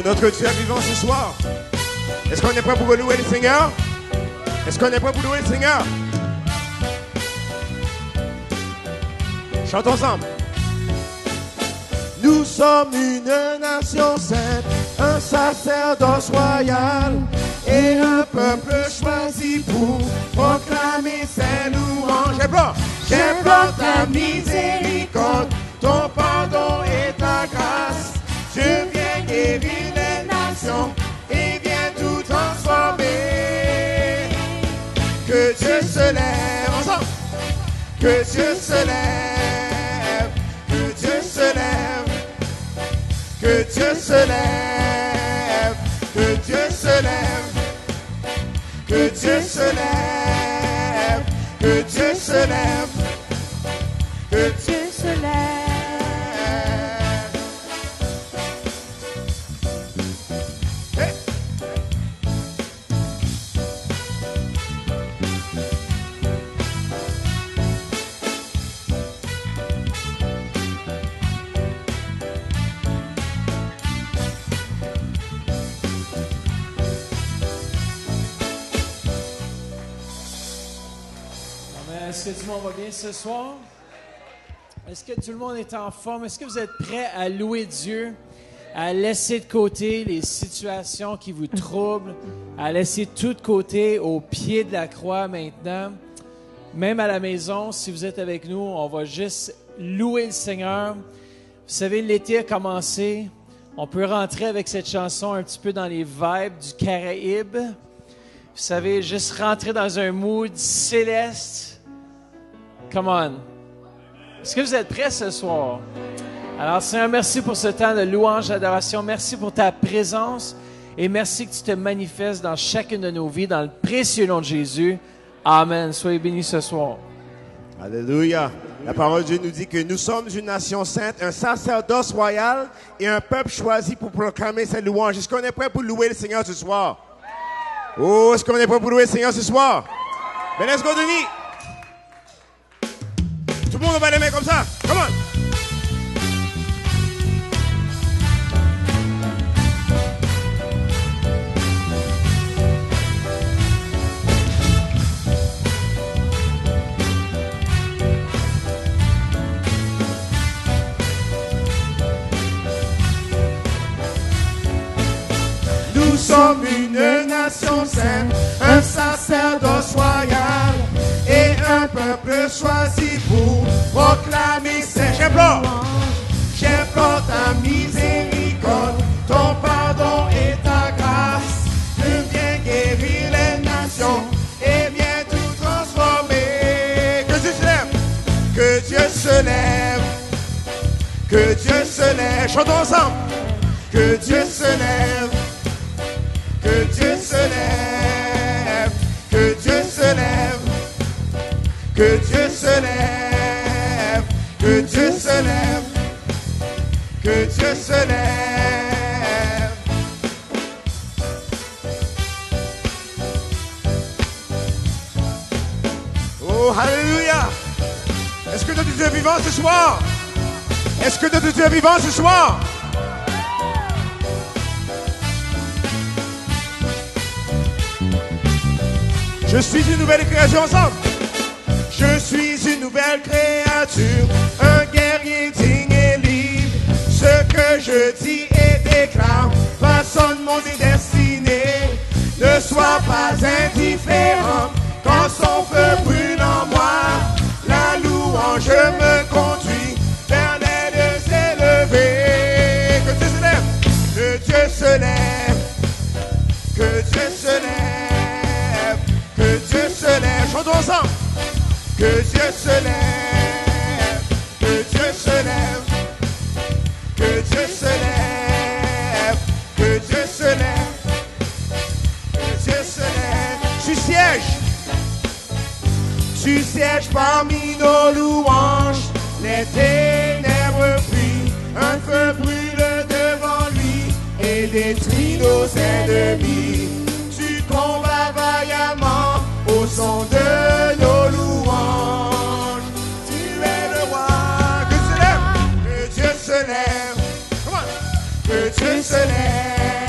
Notre Dieu est vivant ce soir. Est-ce qu'on est prêt pour louer le Seigneur? Est-ce qu'on est prêt pour louer le Seigneur? Chantons ensemble. Nous sommes une nation sainte, un sacerdoce royal et un peuple choisi pour proclamer ses louanges. J'implore ta miséricorde, ton pardon et ta grâce. Dieu vient guérir les nations et vient tout transformer. Que Dieu se lève ensemble, que Dieu se lève, que Dieu se lève, que Dieu se lève, que Dieu se lève, que Dieu se lève, que Dieu se lève, que Dieu se lève. Est-ce que tout le monde va bien ce soir? Est-ce que tout le monde est en forme? Est-ce que vous êtes prêts à louer Dieu, à laisser de côté les situations qui vous troublent, à laisser tout de côté au pied de la croix maintenant? Même à la maison, si vous êtes avec nous, on va juste louer le Seigneur. Vous savez, l'été a commencé. On peut rentrer avec cette chanson un petit peu dans les vibes du Caraïbe. Vous savez, juste rentrer dans un mood céleste. Come on. Est-ce que vous êtes prêts ce soir? Alors, Seigneur, merci pour ce temps de louange, d'adoration. Merci pour ta présence et merci que tu te manifestes dans chacune de nos vies, dans le précieux nom de Jésus. Amen. Soyez bénis ce soir. Alléluia. La parole de Dieu nous dit que nous sommes une nation sainte, un sacerdoce royal et un peuple choisi pour proclamer sa louange. Est-ce qu'on est prêt pour louer le Seigneur ce soir? Oh, est-ce qu'on est prêt pour louer le Seigneur ce soir? Ben, let's go, Denis. Tout le monde va les mains comme ça. Come on. Nous sommes une nation sainte, un sacerdoce royal et un peuple choisi pour proclamer ses J'implore ta miséricorde, ton pardon et ta grâce. Tu viens guérir les nations et viens tout transformer. Que Dieu se lève, que Dieu se lève, que Dieu se lève. Chantons ensemble. Que Dieu se lève, que Dieu se lève, que Dieu se lève. Que Dieu se lève, que Dieu se lève, que Dieu se lève. Oh, alléluia! Est-ce que notre Dieu est vivant ce soir? Est-ce que notre Dieu est vivant ce soir? Je suis une nouvelle création ensemble. Je suis une nouvelle créature, un guerrier digne et libre. Ce que je dis et déclare façonne mon destinée. Ne sois pas indifférent quand son feu brûle en moi. La louange me conduit vers les lieux élevés. Que Dieu se lève, que Dieu se lève, que Dieu se lève, que Dieu se lève. Chantons ensemble. Que Dieu se lève, que Dieu se lève, que Dieu se lève, que Dieu se lève, que Dieu se lève. Tu sièges parmi nos louanges, les ténèbres fuient, un feu brûle devant lui et détruit nos ennemis. Tu combats vaillamment au son de nos louanges. Tu es le roi. Que Dieu se lève, que Dieu se lève, que Dieu se lève.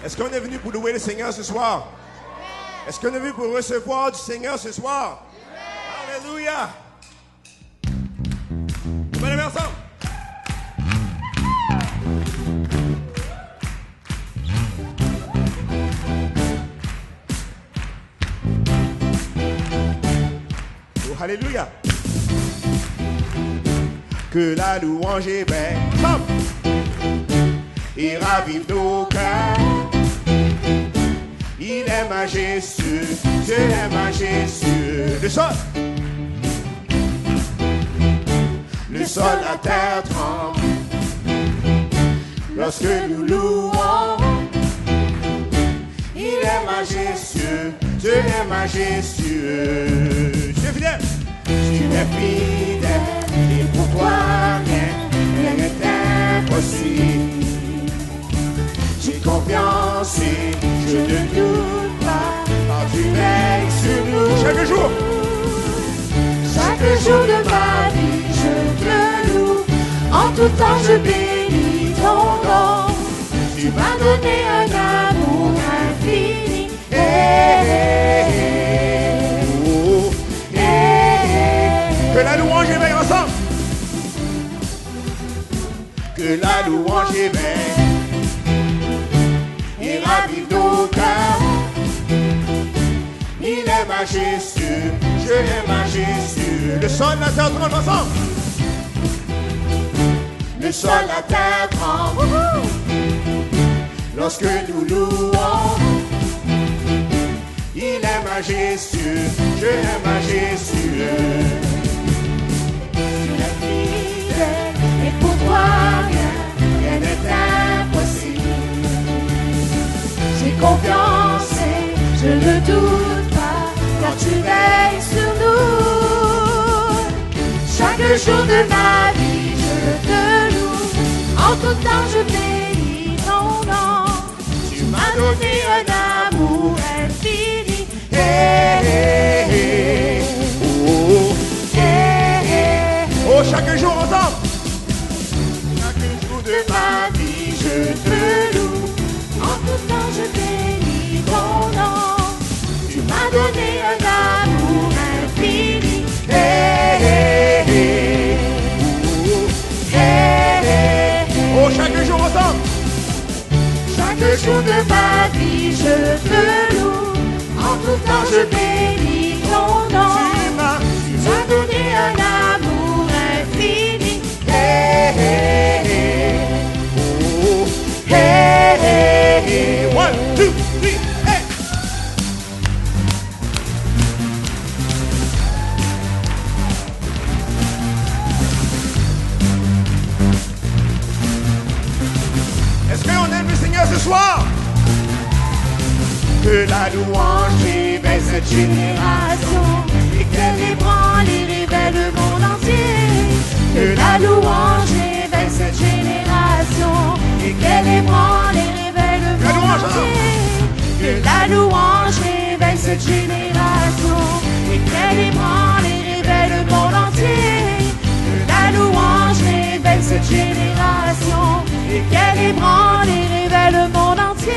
Est-ce qu'on est venu pour louer le Seigneur ce soir? Est-ce qu'on est venu pour recevoir du Seigneur ce soir? Alléluia! On va lever ensemble. Oh, alléluia! Que la louange est belle. Ensemble! Il ravive nos cœurs. Il est majestueux, Dieu est majestueux. Le sol, la terre tremble. Lorsque nous louons, il est majestueux, Dieu est majestueux. Tu es fidèle, tu es fidèle, et pour toi rien n'est impossible. J'ai confiance et je ne doute pas, car tu veilles sur nous. Chaque jour de ma vie, je te loue. En tout temps, je bénis ton nom. Tu m'as donné un amour infini. Que la louange éveille ensemble. Que la louange éveille. Il ravive nos cœurs. Il est majestueux, Dieu est majestueux. Le sol, la terre tremble ensemble. Le sol, la terre tremble. Lorsque nous louons, il est majestueux, Dieu est majestueux. Tu es fidèle et pour toi rien n'est impossible. J'ai confiance et je ne doute pas, car tu veilles sur nous. Chaque jour de ma vie, je te loue. En tout temps, je bénis ton nom. Tu m'as donné un amour infini. Oh, chaque jour ensemble. Chaque jour de ma vie, je te loue. En tout temps, je bénis ton nom. Tu m'as donné un amour infini. Oh, chaque jour ensemble. Chaque jour de ma vie, je te loue. En tout temps, je bénis ton nom. Tu m'as donné un amour infini. One, two, three, hey! Est-ce qu'on aime le Seigneur ce soir? Que la louange éveille cette génération et qu'elle ébranle et révèle le monde entier. Que la louange éveille cette génération et qu'elle ébranle et révèle le monde entier. Que la louange réveille cette génération et qu'elle ébranle et révèle le monde entier. Que la louange réveille cette génération et qu'elle ébranle et révèle le monde entier.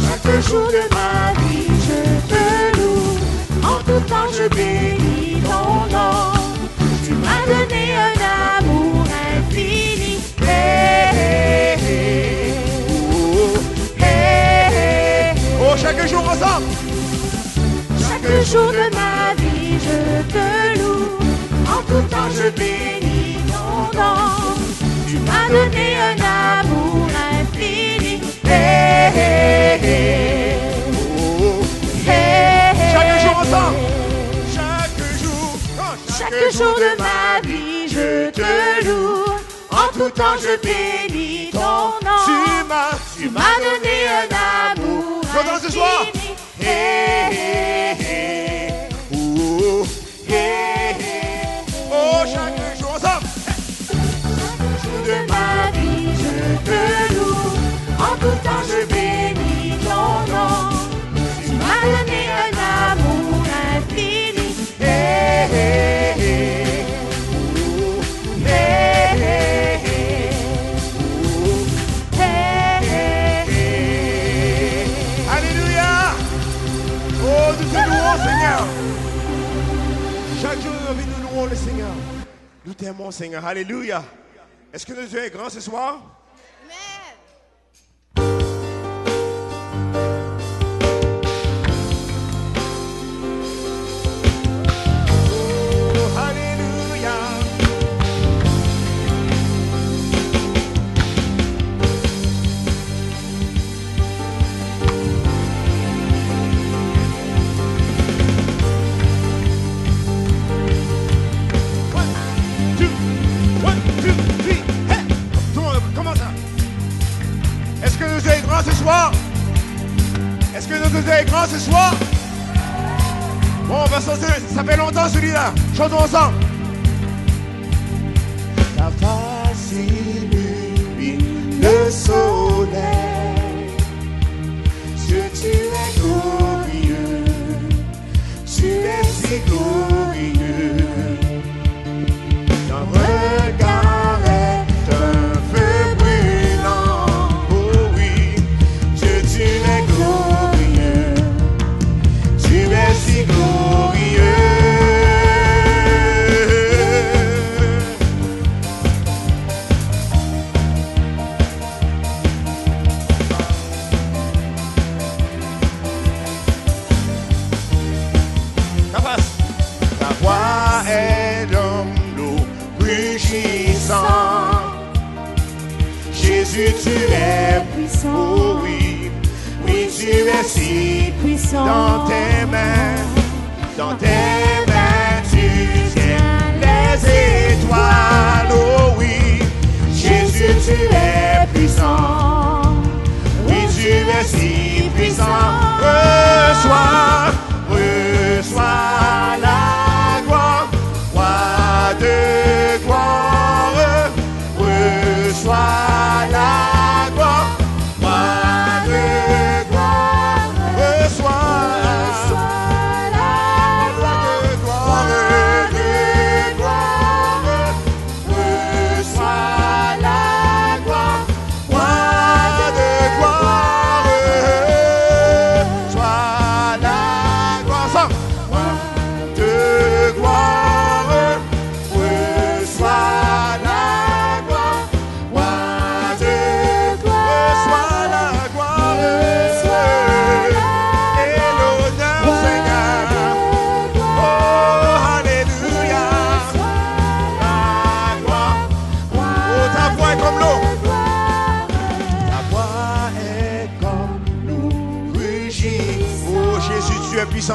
Chaque jour de ma vie, je te loue. En tout temps, je bénis ton nom. Tu m'as donné un amour infini. Oh, chaque jour ensemble. Chaque jour de ma vie, je te loue. En tout temps, je bénis ton nom. Tu m'as donné un amour infini. Chaque jour ensemble. Chaque jour de ma vie, je te loue. En tout temps, je bénis ton nom. Tu m'as donné un amour infini. Oh, chaque jour ensemble. Chaque jour de ma vie, je te loue. chaque jour de nos vies, nous louons le Seigneur. Nous t'aimons, Seigneur. Alléluia. Est-ce que notre Dieu est grand ce soir? Ce soir, est-ce que notre Dieu est grand ce soir? Bon, on va sortir, ça fait longtemps celui-là. Chantons ensemble. Ta face illumine le soleil. Dieu, tu es glorieux. Tu es si glorieux. Ton regard est un feu brûlant. Tu es glorieux, tu es si glorieux. Ta voix est comme l'eau rugissante. Jésus, tu es puissant. Oh oui. Oui, tu es si puissant. Dans tes mains tu tiens les étoiles. Oh oui, Jésus, tu es puissant. Oui, tu es si puissant. Reçois la gloire, roi de gloire. Reçois la gloire.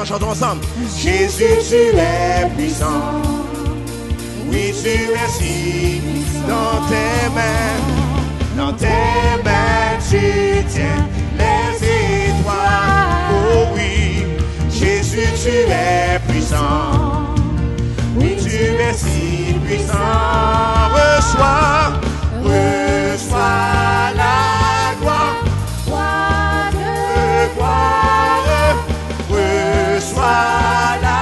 Chantons ensemble. Jésus, tu es puissant. Oui, tu es si dans tes mains tu tiens les étoiles. Oh oui, Jésus, tu es puissant. Oui, tu es si puissant. Reçois la gloire. De gloire. Reçois la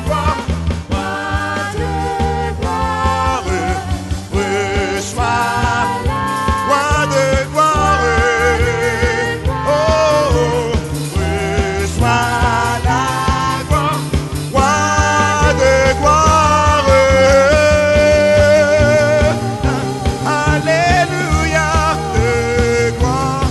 gloire, roi de gloire. Reçois roi de gloire. Oh, reçois la gloire, roi de gloire. Alléluia, de gloire.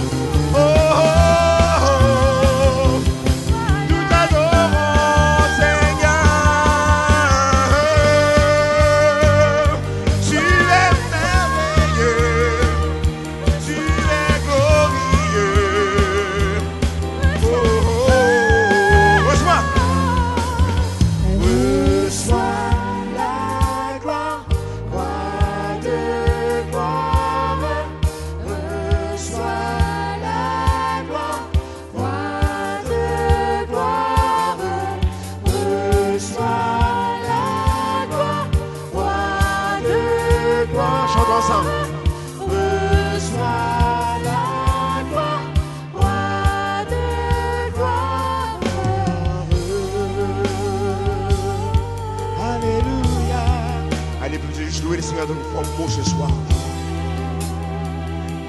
Ce soir,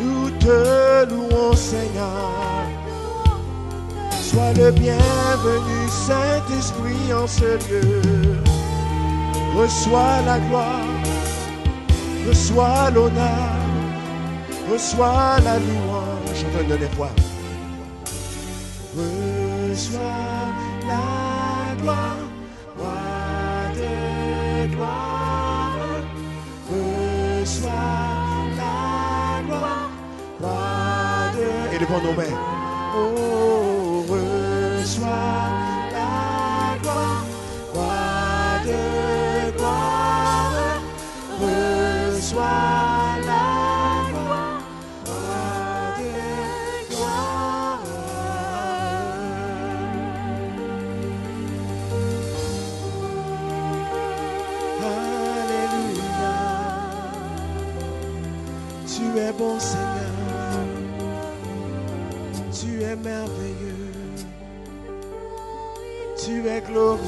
nous te louons, Seigneur. Sois le bienvenu, Saint-Esprit, en ce lieu. reçois la gloire, reçois l'honneur, reçois la louange. Je te donne les voix. Reçois la gloire, roi de gloire. Reçois la gloire, roi de... Et devant nos mains. Oh, reçois la gloire, roi de gloire. Reçois la gloire, roi de gloire. Alléluia. Tu es bon, Seigneur. Tu es merveilleux. Tu es glorieux.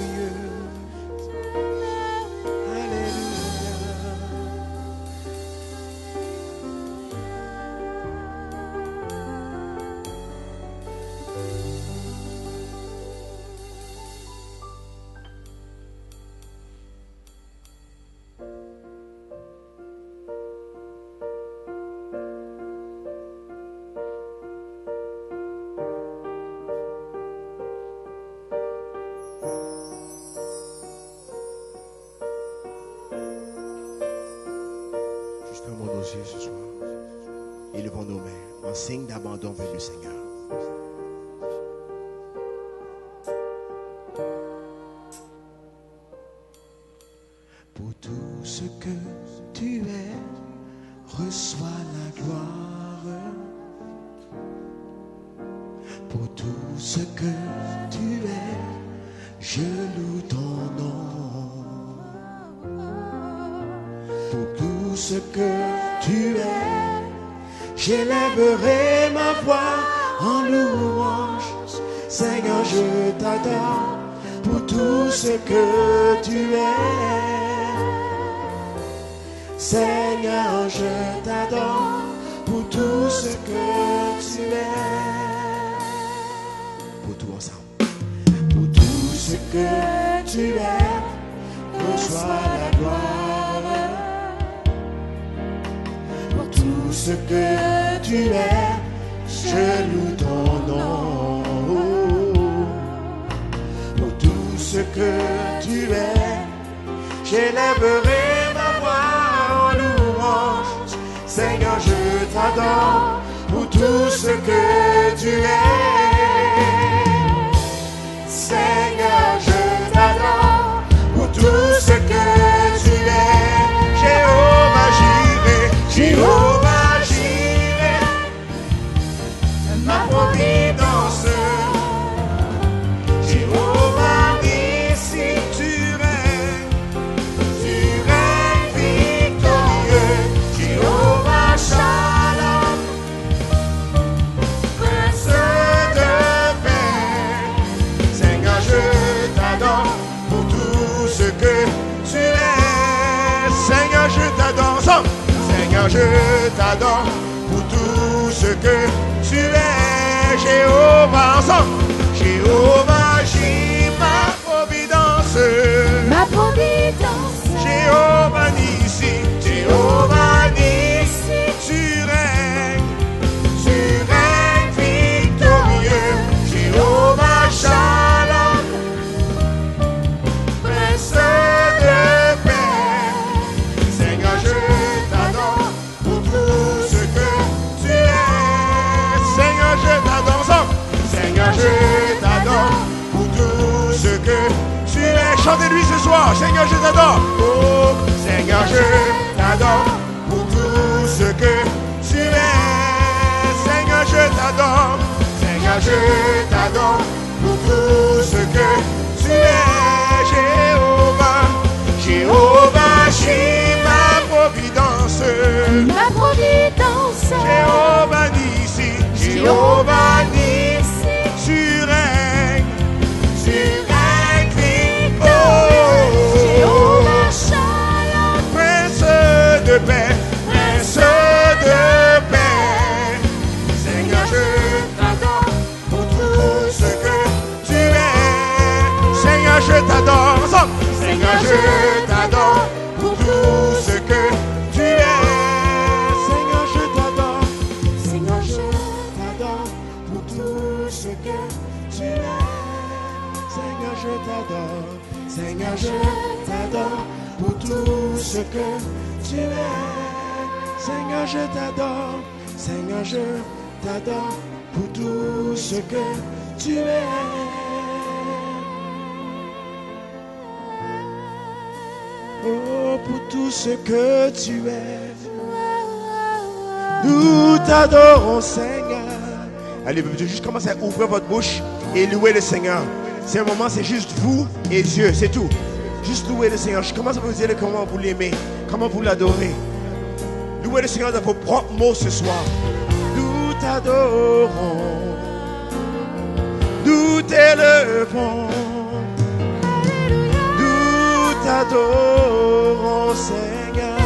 Fermons nos yeux ce soir. Élevons nos mains en signe d'abandon vers le Seigneur. Pour tout ce que tu es, reçois la gloire. Pour tout ce que tu es, je loue ton nom. Pour tout ce que tu es, j'élèverai ma voix en louange. Seigneur, je t'adore pour tout ce que tu es. Seigneur, je t'adore pour tout ce que tu es. Pour tout ensemble. Pour tout ce que tu es, reçois la gloire. Tout ce que tu es, je loue ton nom. Pour tout ce que tu es, j'élèverai ma voix en louange. Seigneur, je t'adore pour tout ce que tu es. Seigneur, je t'adore pour tout ce que tu es. Jéhovah Jireh, Jéhovah Jireh, ma providence. Jéhovah Nissi, tu règnes victorieux. Jéhovah Shalom, prince de paix. Seigneur, je t'adore pour tout ce que tu es. Seigneur, je t'adore. Seigneur, je t'adore pour tout ce que tu es. Jéhovah, ensemble. Jéhovah, j'ai ma providence. Ma providence. Jéhovah Nissi, Jéhovah Nissi, tu règnes victorieux. Jéhovah Shalom, prince de paix. Seigneur, je t'adore pour tout ce que tu es. Seigneur, je t'adore ensemble. Seigneur, je t'adore pour tout ce que tu es. Chantez-lui ce soir. Seigneur, je t'adore. Oh, Seigneur, je t'adore pour tout ce que tu es. Seigneur, je t'adore. Seigneur, je t'adore pour tout ce que tu es. Jéhovah, Jéhovah, j'ai ma providence. Ma providence. Jéhovah Nissi, Jéhovah Nissi, tu règnes victorieux. Jéhovah Shalom, Prince de paix, prince de paix. Seigneur, je t'adore pour tout ce que tu es. Seigneur, je t'adore ensemble. Seigneur, je t'adore Seigneur, je t'adore pour tout ce que tu es. Seigneur, je t'adore. Seigneur, je t'adore pour tout ce que tu es. Oh, pour tout ce que tu es. Nous t'adorons, Seigneur. Allez, vous pouvez juste commencer à ouvrir votre bouche et louer le Seigneur. C'est un moment, c'est juste vous et Dieu, c'est tout. Juste louer le Seigneur. Je commence à vous dire comment vous l'aimez, comment vous l'adorez. Louez le Seigneur dans vos propres mots ce soir. Nous t'adorons. Nous t'élevons. Nous t'adorons, Seigneur.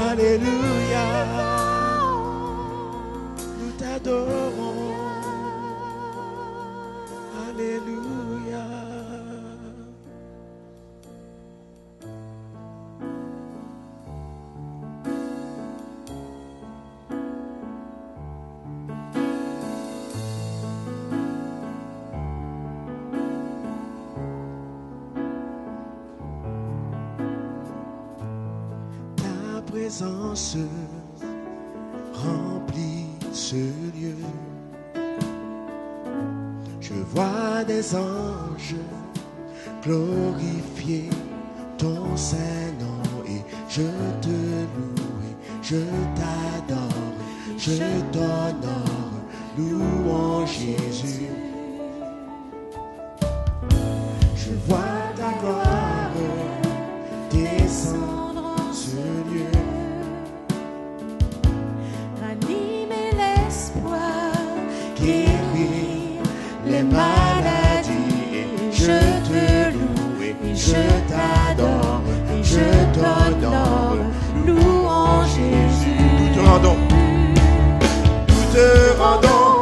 Alléluia. Nous t'adorons. Alléluia. Présence remplit ce lieu. Je vois des anges glorifier ton Saint-Nom et je te loue et je t'adore, je t'honore, louange Jésus. Je vois ta gloire descendre ce lieu. Les maladies, et je te loue et je t'adore, et je t'honore, louange Jésus. Nous te rendons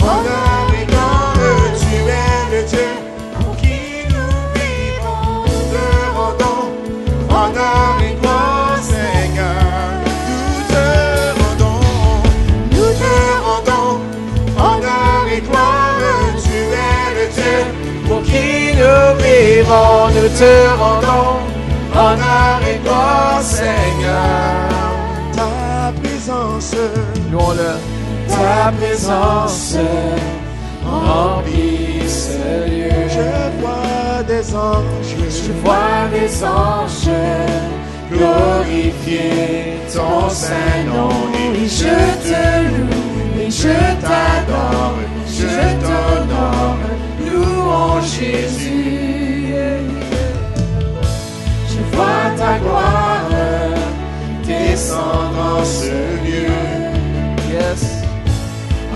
honneur et gloire, tu es le Dieu pour qui nous vivons. Nous te rendons honneur et gloire, Seigneur. Nous te rendons honneur et gloire. Pour qui nous vivons, nous te rendons honneur et gloire, Seigneur. Ta présence, louons-le. Ta présence remplit ce lieu. Je vois des anges, glorifier ton Saint-Nom. Et je te loue, et je t'adore, je t'honore. Louange Jésus, je vois ta gloire descendre en ce lieu. Yes.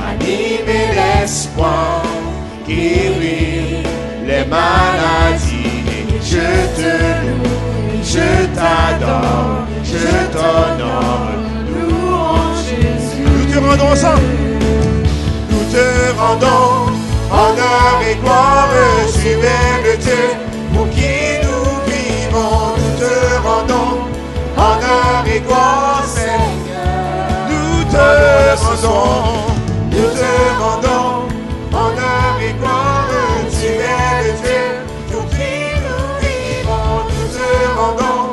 Animer l'espoir, guérir les maladies. Et je te loue, je t'adore, je t'honore. Louange Jésus. Nous te rendons ensemble. Nous te rendons honneur et gloire, tu es le Dieu pour qui nous vivons. Nous te rendons honneur et gloire, Seigneur. Nous te rendons honneur et gloire, tu es le Dieu pour qui nous vivons. Nous te rendons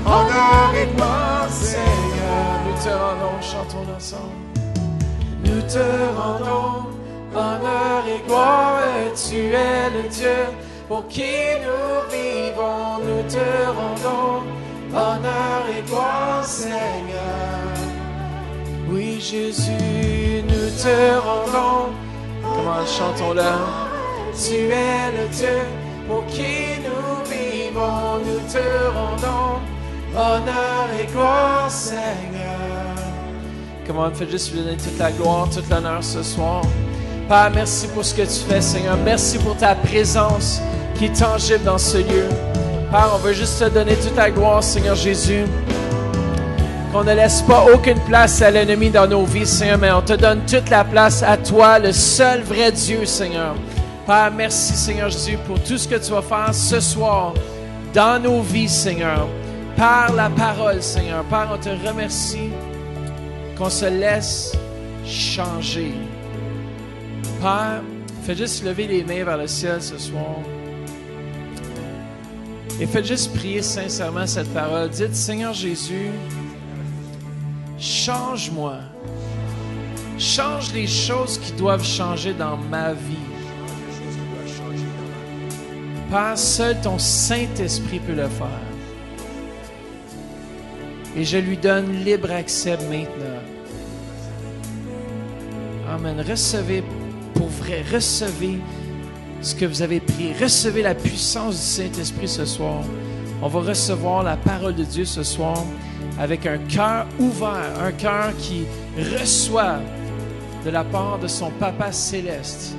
honneur et gloire, Seigneur. Nous te rendons, chantons ensemble. Nous te rendons honneur et gloire, tu es le Dieu pour qui nous vivons. Nous te rendons honneur et gloire, Seigneur. Oui, Jésus, nous te rendons. Comment chantons-le? Tu es le Dieu pour qui nous vivons. Nous te rendons honneur et gloire, Seigneur. Comment on fait juste lui donner toute la gloire, toute l'honneur ce soir. Père, merci pour ce que tu fais, Seigneur. Merci pour ta présence qui est tangible dans ce lieu. Père, on veut juste te donner toute la gloire, Seigneur Jésus. Qu'on ne laisse pas aucune place à l'ennemi dans nos vies, Seigneur, mais on te donne toute la place à toi, le seul vrai Dieu, Seigneur. Père, merci, Seigneur Jésus, pour tout ce que tu vas faire ce soir dans nos vies, Seigneur. Par la parole, Seigneur. Père, on te remercie qu'on se laisse changer. Père, Faites juste lever les mains vers le ciel ce soir. Et faites juste prier sincèrement cette parole. Dites, Seigneur Jésus, change-moi. Change les choses qui doivent changer dans ma vie. Père, seul ton Saint-Esprit peut le faire. Et je lui donne libre accès maintenant. Amen. Recevez, pour vrai, recevez ce que vous avez prié. Recevez la puissance du Saint-Esprit ce soir. On va recevoir la parole de Dieu ce soir avec un cœur ouvert, un cœur qui reçoit de la part de son Papa céleste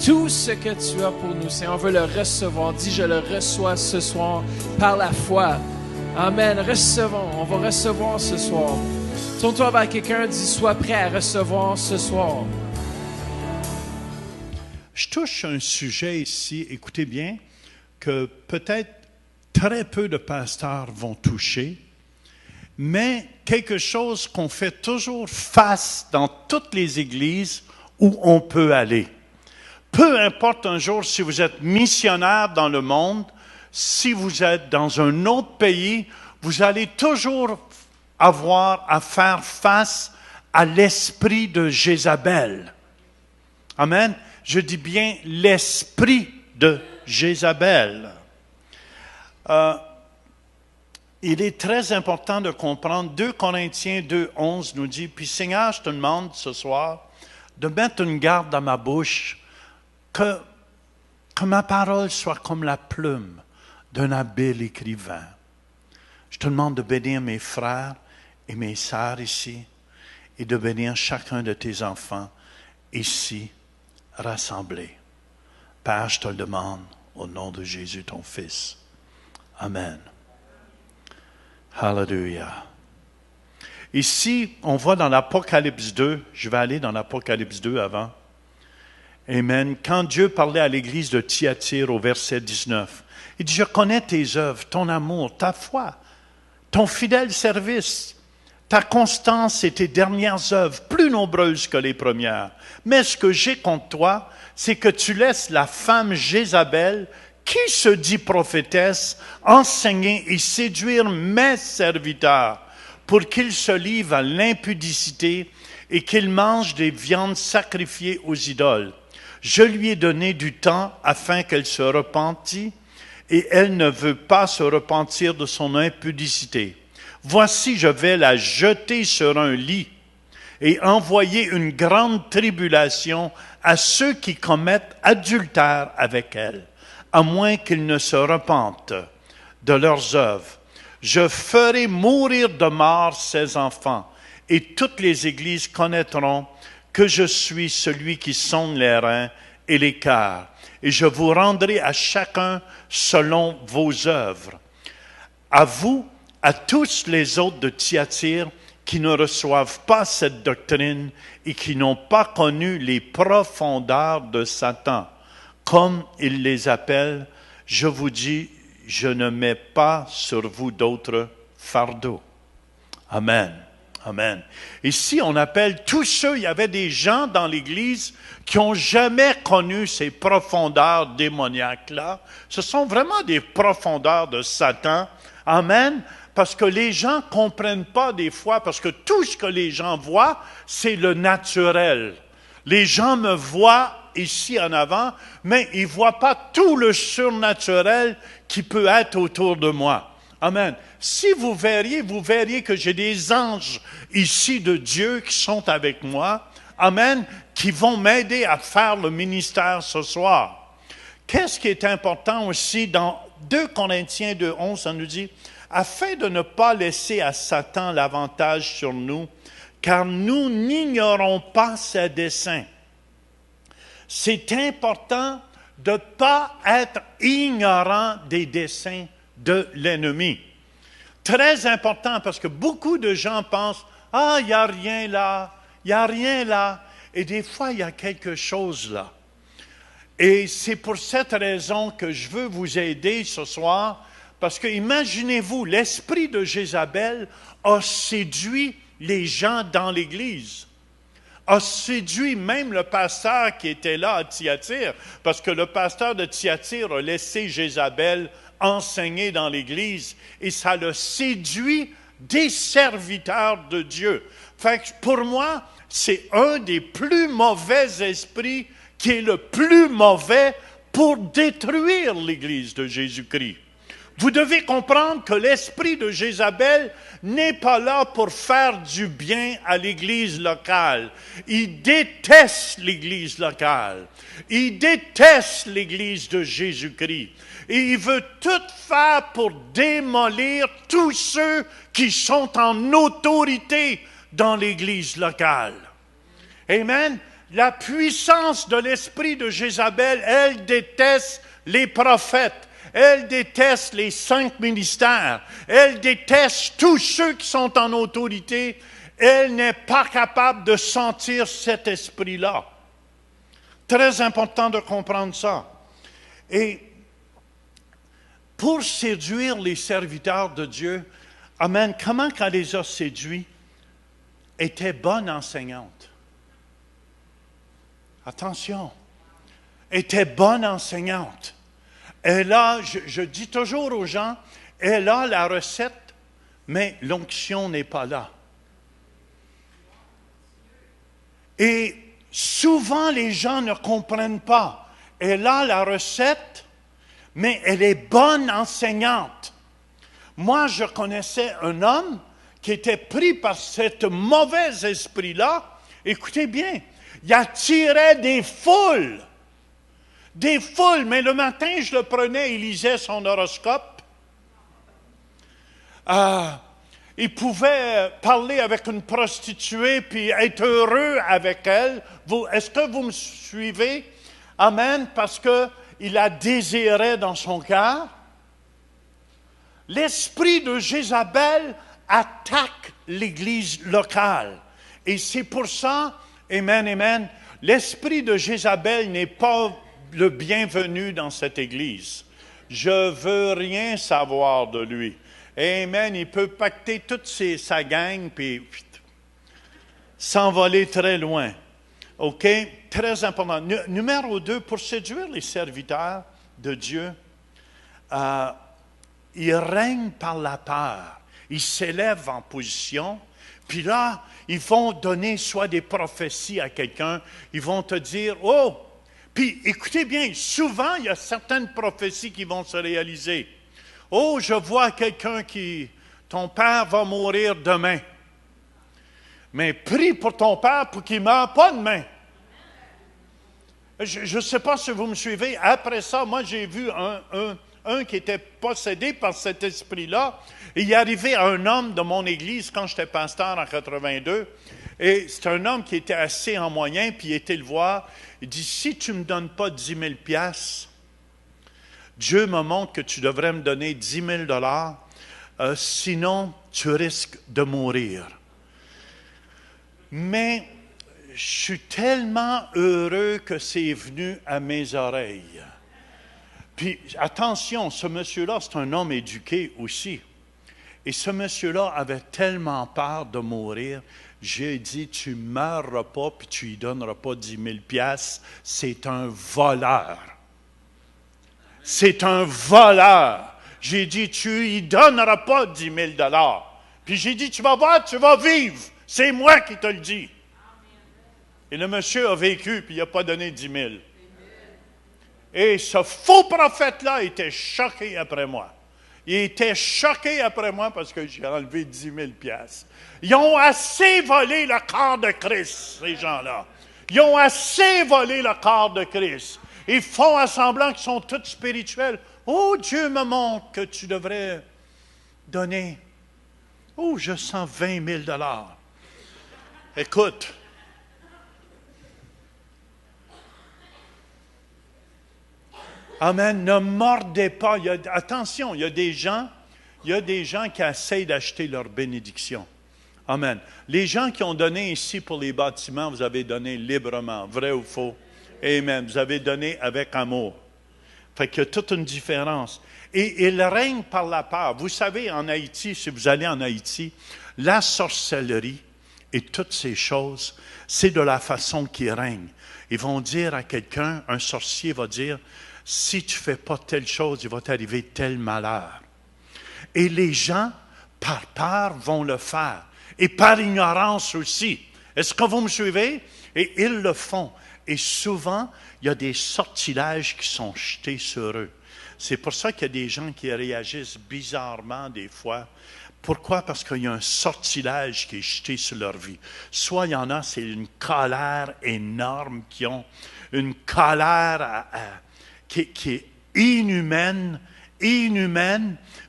tout ce que tu as pour nous. Seigneur, on veut le recevoir. Dis, je le reçois ce soir par la foi. Amen. Recevons. On va recevoir ce soir. Tourne-toi vers quelqu'un, dis, sois prêt à recevoir ce soir. Je touche un sujet ici, écoutez bien, que peut-être très peu de pasteurs vont toucher, mais quelque chose qu'on fait toujours face dans toutes les églises où on peut aller. Peu importe un jour si vous êtes missionnaire dans le monde, si vous êtes dans un autre pays, vous allez toujours avoir à faire face à l'esprit de Jézabel. Amen. Je dis bien l'esprit de Jézabel. Il est très important de comprendre, 2 Corinthiens 2:11 nous dit, « Puis Seigneur, je te demande ce soir de mettre une garde à ma bouche, que ma parole soit comme la plume d'un habile écrivain. Je te demande de bénir mes frères et mes sœurs ici, et de bénir chacun de tes enfants ici, rassemblés. Père, je te le demande au nom de Jésus, ton Fils. Amen. Hallelujah. Ici, on voit dans l'Apocalypse 2, je vais aller dans l'Apocalypse 2 avant. Amen. Quand Dieu parlait à l'église de Thyatire au verset 19, il dit, « Je connais tes œuvres, ton amour, ta foi, ton fidèle service, ta constance et tes dernières œuvres, plus nombreuses que les premières. Mais ce que j'ai contre toi, c'est que tu laisses la femme Jézabel, qui se dit prophétesse, enseigner et séduire mes serviteurs pour qu'ils se livrent à l'impudicité et qu'ils mangent des viandes sacrifiées aux idoles. Je lui ai donné du temps afin qu'elle se repentît, et elle ne veut pas se repentir de son impudicité. Voici, je vais la jeter sur un lit et envoyer une grande tribulation à ceux qui commettent adultère avec elle, à moins qu'ils ne se repentent de leurs œuvres. Je ferai mourir de mort ses enfants, et toutes les églises connaîtront que je suis celui qui sonde les reins et les cœurs, et je vous rendrai à chacun selon vos œuvres. À vous, à tous les autres de Thyatire qui ne reçoivent pas cette doctrine et qui n'ont pas connu les profondeurs de Satan, comme il les appelle, je vous dis, je ne mets pas sur vous d'autres fardeaux. Amen. Amen. Ici, on appelle tous ceux, il y avait des gens dans l'Église qui n'ont jamais connu ces profondeurs démoniaques-là. Ce sont vraiment des profondeurs de Satan. Amen. Parce que les gens ne comprennent pas des fois, parce que tout ce que les gens voient, c'est le naturel. Les gens me voient ici en avant, mais ils ne voient pas tout le surnaturel qui peut être autour de moi. Amen. Si vous verriez que j'ai des anges ici de Dieu qui sont avec moi. Amen. Qui vont m'aider à faire le ministère ce soir. Qu'est-ce qui est important aussi dans 2 Corinthiens 2:11, ça nous dit, afin de ne pas laisser à Satan l'avantage sur nous, car nous n'ignorons pas ses desseins. C'est important de ne pas être ignorant des desseins de l'ennemi. Très important parce que beaucoup de gens pensent « Ah, il n'y a rien là, il n'y a rien là. » Et des fois, il y a quelque chose là. Et c'est pour cette raison que je veux vous aider ce soir, parce que imaginez-vous, l'esprit de Jézabel a séduit les gens dans l'Église, a séduit même le pasteur qui était là à Thyatire, parce que le pasteur de Thyatire a laissé Jézabel enseigner dans l'Église, et ça l'a séduit des serviteurs de Dieu. Fait que pour moi, c'est un des plus mauvais esprits qui est le plus mauvais pour détruire l'Église de Jésus-Christ. Vous devez comprendre que l'esprit de Jézabel n'est pas là pour faire du bien à l'Église locale. Il déteste l'Église locale. Il déteste l'Église de Jésus-Christ. Et il veut tout faire pour démolir tous ceux qui sont en autorité dans l'Église locale. Amen. La puissance de l'esprit de Jézabel, elle déteste les prophètes. Elle déteste les 5 ministères. Elle déteste tous ceux qui sont en autorité. Elle n'est pas capable de sentir cet esprit-là. Très important de comprendre ça. Et pour séduire les serviteurs de Dieu, amen, comment elle les a séduits? Était bonne enseignante. Attention, était bonne enseignante. Elle a, je dis toujours aux gens, elle a la recette, mais l'onction n'est pas là. Et souvent, les gens ne comprennent pas. Elle a la recette, mais elle est bonne enseignante. Moi, je connaissais un homme qui était pris par ce mauvais esprit-là. Écoutez bien, il attirait des foules. Des foules, mais le matin, je le prenais, il lisait son horoscope. Il pouvait parler avec une prostituée puis être heureux avec elle. Est-ce que vous me suivez? Amen, parce qu'il la désirait dans son cœur. L'esprit de Jézabel attaque l'Église locale. Et c'est pour ça, amen, amen, l'esprit de Jézabel n'est pas le bienvenu dans cette Église. Je veux rien savoir de lui. Amen. Il peut pacter toute sa gang puis s'envoler très loin. OK? Très important. Numéro 2, pour séduire les serviteurs de Dieu, ils règnent par la peur. Ils s'élèvent en position. Puis là, ils vont donner soit des prophéties à quelqu'un. Ils vont te dire, « Oh! » Puis, écoutez bien, souvent, il y a certaines prophéties qui vont se réaliser. « Oh, je vois quelqu'un ton père va mourir demain. Mais prie pour ton père pour qu'il ne meure pas demain. » Je ne sais pas si vous me suivez. Après ça, moi, j'ai vu un qui était possédé par cet esprit-là. Il y arrivait à un homme de mon église quand j'étais pasteur en 82. Et c'est un homme qui était assez en moyen, puis il était le voir. Il dit, si tu ne me donnes pas 10 000 piastres, Dieu me montre que tu devrais me donner 10 000 $, sinon tu risques de mourir. Mais je suis tellement heureux que c'est venu à mes oreilles. Puis attention, ce monsieur-là, c'est un homme éduqué aussi. Et ce monsieur-là avait tellement peur de mourir. J'ai dit, tu ne mourras pas, puis tu ne lui donneras pas 10 000 $. C'est un voleur. C'est un voleur. J'ai dit, tu ne lui donneras pas 10 000 $. Puis j'ai dit, tu vas voir, tu vas vivre. C'est moi qui te le dis. Et le monsieur a vécu, puis il n'a pas donné 10 000. Et ce faux prophète-là était choqué après moi. Il était choqué après moi parce que j'ai enlevé 10 000 $. Ils ont assez volé le corps de Christ, ces gens-là. Ils ont assez volé le corps de Christ. Ils font à semblant qu'ils sont tous spirituels. Oh, Dieu me montre que tu devrais donner. Oh, je sens 20 000 $. Écoute. Amen. Ne mordez pas. Attention, il y a des gens qui essayent d'acheter leur bénédiction. Amen. Les gens qui ont donné ici pour les bâtiments, vous avez donné librement, vrai ou faux? Amen. Vous avez donné avec amour. Fait qu'il y a toute une différence. Et il règne par la peur. Vous savez, en Haïti, si vous allez en Haïti, la sorcellerie et toutes ces choses, c'est de la façon qu'ils règnent. Ils vont dire à quelqu'un, un sorcier va dire, si tu ne fais pas telle chose, il va t'arriver tel malheur. Et les gens, par peur, vont le faire. Et par ignorance aussi. Est-ce que vous me suivez? Et ils le font. Et souvent, il y a des sortilèges qui sont jetés sur eux. C'est pour ça qu'il y a des gens qui réagissent bizarrement des fois. Pourquoi? Parce qu'il y a un sortilège qui est jeté sur leur vie. Soit il y en a, c'est une colère énorme qu'ils ont, une colère qui est inhumaine,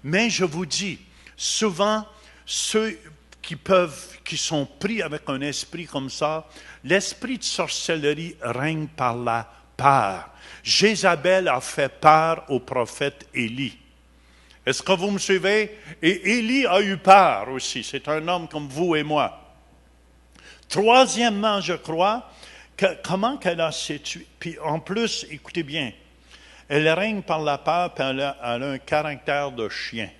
mais je vous dis, souvent, ceux qui sont pris avec un esprit comme ça, l'esprit de sorcellerie règne par la peur. Jézabel a fait peur au prophète Élie. Est-ce que vous me suivez? Et Élie a eu peur aussi. C'est un homme comme vous et moi. Troisièmement, je crois, comment qu'elle a situé. Puis en plus, écoutez bien, elle règne par la peur, puis elle a un caractère de chien.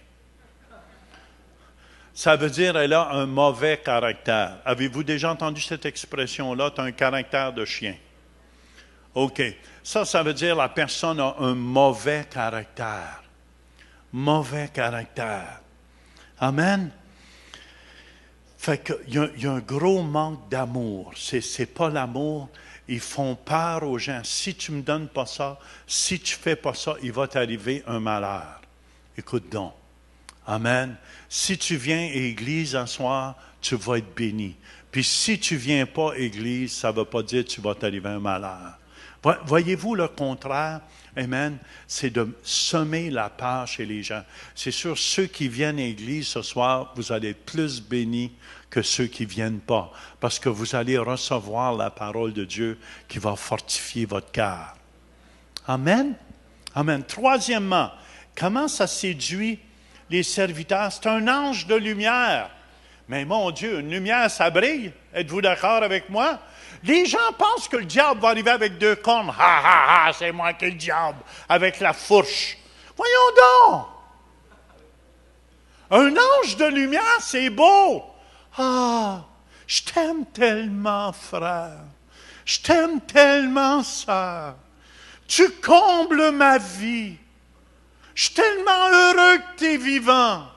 Ça veut dire qu'elle a un mauvais caractère. Avez-vous déjà entendu cette expression-là? Tu as un caractère de chien. OK. Ça veut dire que la personne a un mauvais caractère. Mauvais caractère. Amen. Fait qu'il y a un gros manque d'amour. C'est pas l'amour. Ils font peur aux gens. Si tu ne me donnes pas ça, si tu ne fais pas ça, il va t'arriver un malheur. Écoute donc. Amen. Si tu viens à l'église un soir, tu vas être béni. Puis si tu ne viens pas à l'église, ça ne veut pas dire que tu vas t'arriver un malheur. Voyez-vous le contraire? Amen. C'est de semer la peur chez les gens. C'est sûr, ceux qui viennent à l'église ce soir, vous allez être plus bénis que ceux qui ne viennent pas. Parce que vous allez recevoir la parole de Dieu qui va fortifier votre cœur. Amen. Amen. Troisièmement, comment ça séduit les serviteurs? C'est un ange de lumière. Mais mon Dieu, une lumière, ça brille. Êtes-vous d'accord avec moi? Les gens pensent que le diable va arriver avec deux cornes. Ha, ha, ha, c'est moi qui est le diable, avec la fourche. Voyons donc! Un ange de lumière, c'est beau. Ah, je t'aime tellement, frère. Je t'aime tellement, sœur. Tu combles ma vie. Je suis tellement heureux que tu es vivant.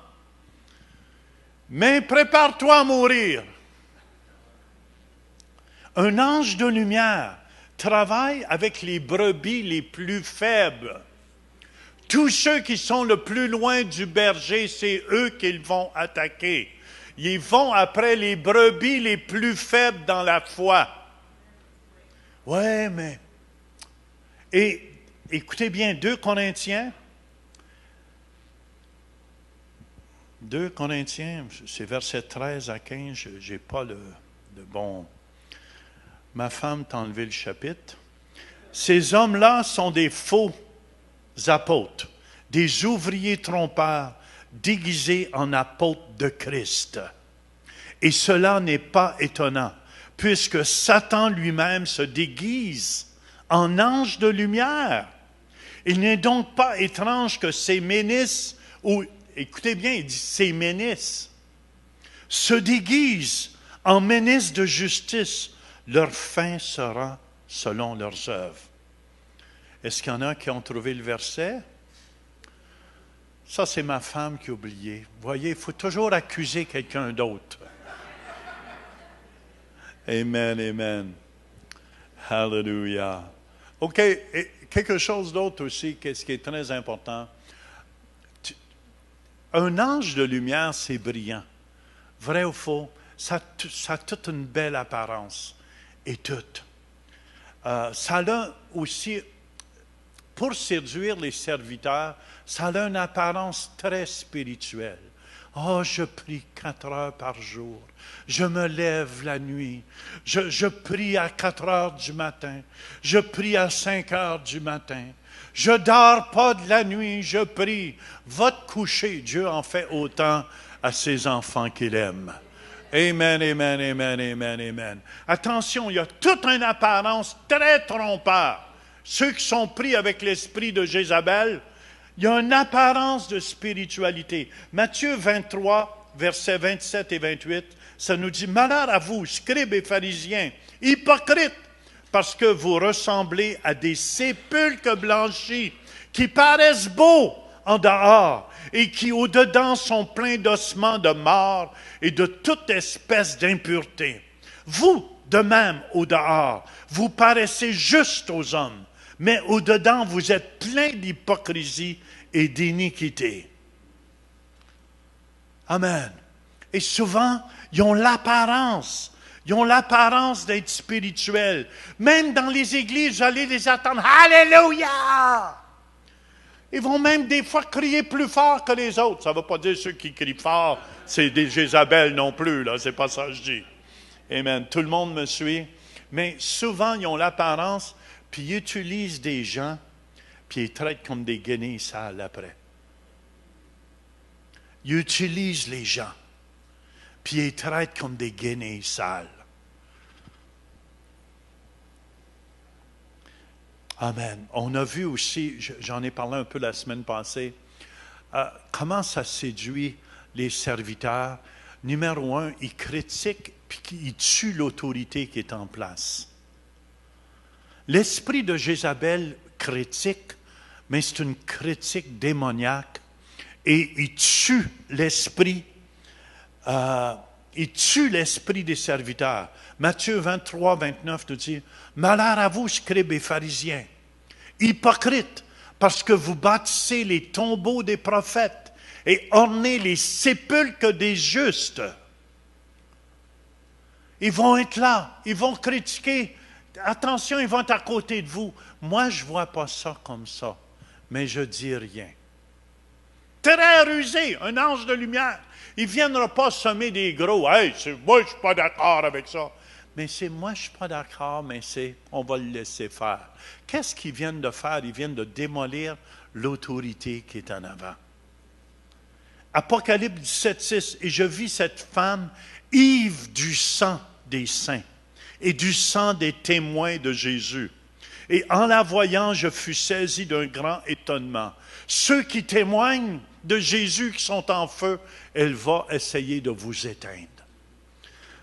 Mais prépare-toi à mourir. Un ange de lumière travaille avec les brebis les plus faibles. Tous ceux qui sont le plus loin du berger, c'est eux qu'ils vont attaquer. Ils vont après les brebis les plus faibles dans la foi. Ouais, mais... Et écoutez bien, 2 Corinthiens, c'est versets 13 à 15, je n'ai pas le bon... Ma femme t'a enlevé le chapitre. Ces hommes-là sont des faux apôtres, des ouvriers trompeurs déguisés en apôtres de Christ. Et cela n'est pas étonnant, puisque Satan lui-même se déguise en ange de lumière. Il n'est donc pas étrange que ces ministres, ou écoutez bien, il dit ces ministres, se déguisent en ministres de justice. Leur fin sera selon leurs œuvres. Est-ce qu'il y en a qui ont trouvé le verset? Ça, c'est ma femme qui a oublié. Vous voyez, il faut toujours accuser quelqu'un d'autre. Amen, amen. Hallelujah. OK, et quelque chose d'autre aussi, ce qui est très important. Un ange de lumière, c'est brillant. Vrai ou faux? Ça a toute une belle apparence. Et tout. Ça a aussi, pour séduire les serviteurs, ça a une apparence très spirituelle. Oh, je prie 4 heures par jour. Je me lève la nuit. Je prie à 4 heures du matin. Je prie à 5 heures du matin. Je ne dors pas de la nuit, je prie. Va te coucher. Dieu en fait autant à ses enfants qu'il aime. Amen, amen, amen, amen, amen. Attention, il y a toute une apparence très trompeur. Ceux qui sont pris avec l'esprit de Jézabel, il y a une apparence de spiritualité. Matthieu 23, versets 27 et 28, ça nous dit « Malheur à vous, scribes et pharisiens, hypocrites, parce que vous ressemblez à des sépulcres blanchis qui paraissent beaux en dehors et qui au-dedans sont pleins d'ossements de mort et de toute espèce d'impureté. Vous, de même, au dehors, vous paraissez juste aux hommes, mais au-dedans, vous êtes pleins d'hypocrisie et d'iniquité. » Amen. Et souvent, ils ont l'apparence d'être spirituels. Même dans les églises, vous allez les attendre. Alléluia! Ils vont même des fois crier plus fort que les autres. Ça ne veut pas dire ceux qui crient fort, c'est des Jézabel non plus, là. C'est pas ça que je dis. Amen. Tout le monde me suit. Mais souvent, ils ont l'apparence, puis ils utilisent des gens, puis ils traitent comme des guenilles sales après. Ils utilisent les gens, puis ils traitent comme des guenilles sales. Amen. On a vu aussi, j'en ai parlé un peu la semaine passée, comment ça séduit les serviteurs. Numéro 1, ils critiquent puis ils tuent l'autorité qui est en place. L'esprit de Jézabel critique, mais c'est une critique démoniaque et il tue l'esprit. Il tue l'esprit des serviteurs. Matthieu 23, 29 nous dit « Malheur à vous, scribes et pharisiens, hypocrites, parce que vous bâtissez les tombeaux des prophètes et ornez les sépulcres des justes. » Ils vont être là, ils vont critiquer. Attention, ils vont être à côté de vous. Moi, je ne vois pas ça comme ça, mais je ne dis rien. Très rusé, un ange de lumière. Il ne viendra pas semer des gros. « Hey, moi, je ne suis pas d'accord avec ça. » Mais c'est moi, je ne suis pas d'accord, mais on va le laisser faire. Qu'est-ce qu'ils viennent de faire? Ils viennent de démolir l'autorité qui est en avant. Apocalypse 17, 6. « Et je vis cette femme ivre du sang des saints et du sang des témoins de Jésus. Et en la voyant, je fus saisi d'un grand étonnement. Ceux qui témoignent de Jésus qui sont en feu, elle va essayer de vous éteindre. »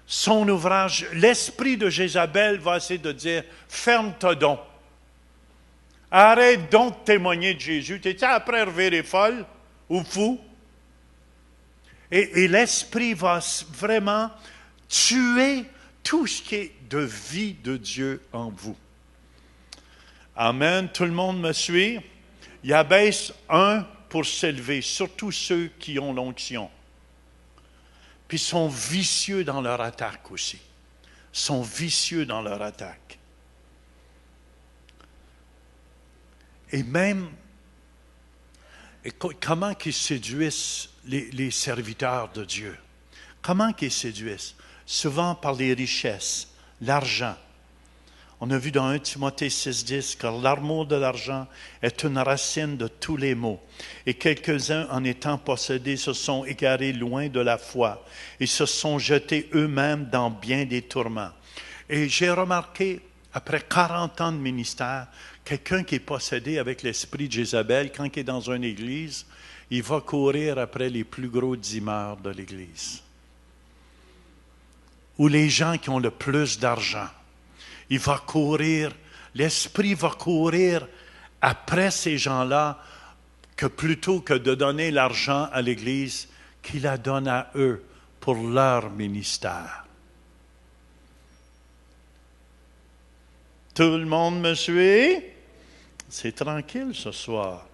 Son ouvrage, l'esprit de Jézabel va essayer de dire « Ferme-toi donc. Arrête donc de témoigner de Jésus. T'es-tu après revirer folle ou fou? » Et l'esprit va vraiment tuer tout ce qui est de vie de Dieu en vous. Amen. Tout le monde me suit? Il abaisse un pour s'élever, surtout ceux qui ont l'onction. Puis sont vicieux dans leur attaque aussi. Sont vicieux dans leur attaque. Et même, comment qu'ils séduisent les serviteurs de Dieu? Comment qu'ils séduisent? Souvent par les richesses, l'argent. On a vu dans 1 Timothée 6,10 que l'amour de l'argent est une racine de tous les maux. Et quelques-uns, en étant possédés, se sont égarés loin de la foi et se sont jetés eux-mêmes dans bien des tourments. Et j'ai remarqué, après 40 ans de ministère, quelqu'un qui est possédé avec l'esprit de Jézabel, quand il est dans une église, il va courir après les plus gros dimeurs de l'église. Ou les gens qui ont le plus d'argent. Il va courir, l'esprit va courir après ces gens-là, que plutôt que de donner l'argent à l'Église, qu'il la donne à eux pour leur ministère. Tout le monde me suit? C'est tranquille ce soir.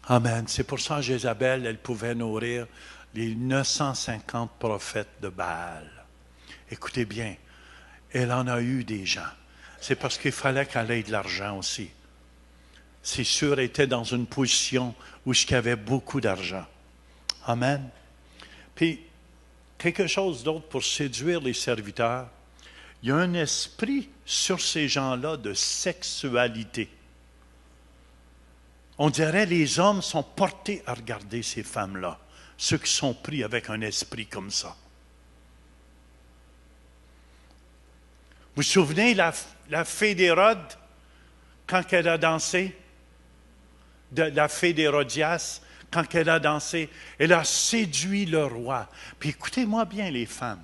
Amen. C'est pour ça que Jézabel, elle pouvait nourrir les 950 prophètes de Baal. Écoutez bien, elle en a eu des gens. C'est parce qu'il fallait qu'elle ait de l'argent aussi. C'est sûr, elle était dans une position où il y avait beaucoup d'argent. Amen. Puis, quelque chose d'autre pour séduire les serviteurs. Il y a un esprit sur ces gens-là de sexualité. On dirait les hommes sont portés à regarder ces femmes-là, ceux qui sont pris avec un esprit comme ça. Vous vous souvenez, la fée d'Hérode, quand elle a dansé, de la fée d'Hérodias, quand elle a dansé, elle a séduit le roi. Puis écoutez-moi bien les femmes,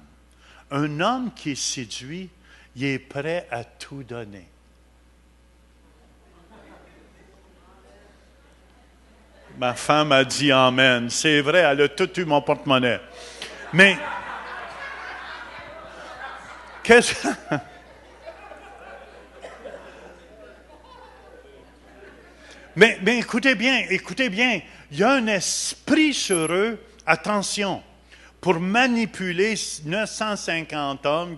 un homme qui est séduit, il est prêt à tout donner. Ma femme a dit amen. C'est vrai, elle a tout eu mon porte-monnaie. Mais, qu'est-ce que... Mais écoutez bien, il y a un esprit sur eux, attention, pour manipuler 950 hommes,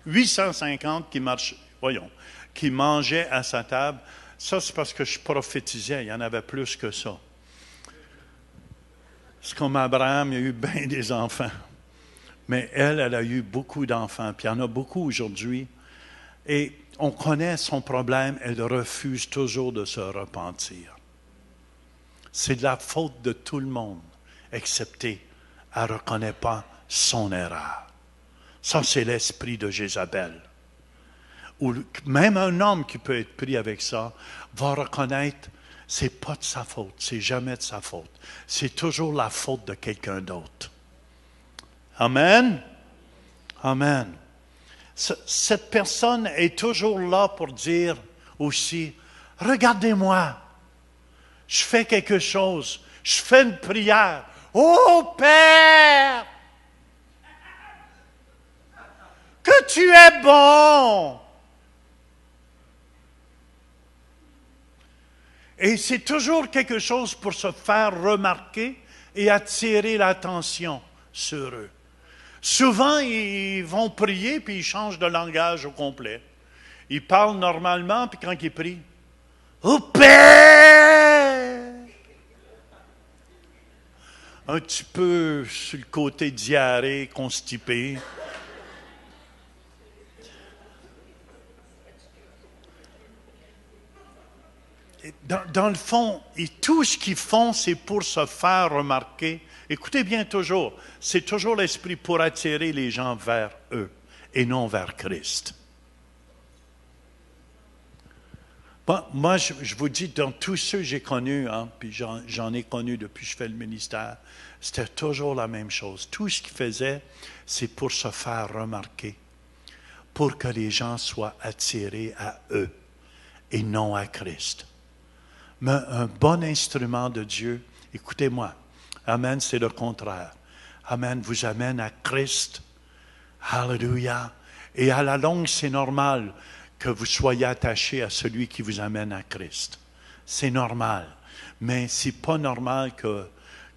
850 qui mangeaient à sa table. Ça, c'est parce que je prophétisais, il y en avait plus que ça. C'est comme Abraham, il y a eu bien des enfants. Mais elle a eu beaucoup d'enfants, puis il y en a beaucoup aujourd'hui. Et on connaît son problème, elle refuse toujours de se repentir. C'est de la faute de tout le monde, excepté elle ne reconnaît pas son erreur. Ça, c'est l'esprit de Jézabel. Ou même un homme qui peut être pris avec ça va reconnaître, c'est pas de sa faute, c'est jamais de sa faute. C'est toujours la faute de quelqu'un d'autre. Amen? Amen. Cette personne est toujours là pour dire aussi, regardez-moi, je fais quelque chose, je fais une prière. Oh Père, que tu es bon. Et c'est toujours quelque chose pour se faire remarquer et attirer l'attention sur eux. Souvent, ils vont prier, puis ils changent de langage au complet. Ils parlent normalement, puis quand ils prient, « Ô Père! » Un petit peu sur le côté diarrhée, constipé. Dans le fond, et tout ce qu'ils font, c'est pour se faire remarquer. Écoutez bien toujours, c'est toujours l'esprit pour attirer les gens vers eux et non vers Christ. Bon, moi, je vous dis, dans tous ceux que j'ai connus, puis j'en ai connu depuis que je fais le ministère, c'était toujours la même chose. Tout ce qu'ils faisaient, c'est pour se faire remarquer, pour que les gens soient attirés à eux et non à Christ. Mais un bon instrument de Dieu, écoutez-moi, Amen, c'est le contraire. Amen vous amène à Christ. Alléluia. Et à la longue, c'est normal que vous soyez attaché à celui qui vous amène à Christ. C'est normal. Mais c'est pas normal que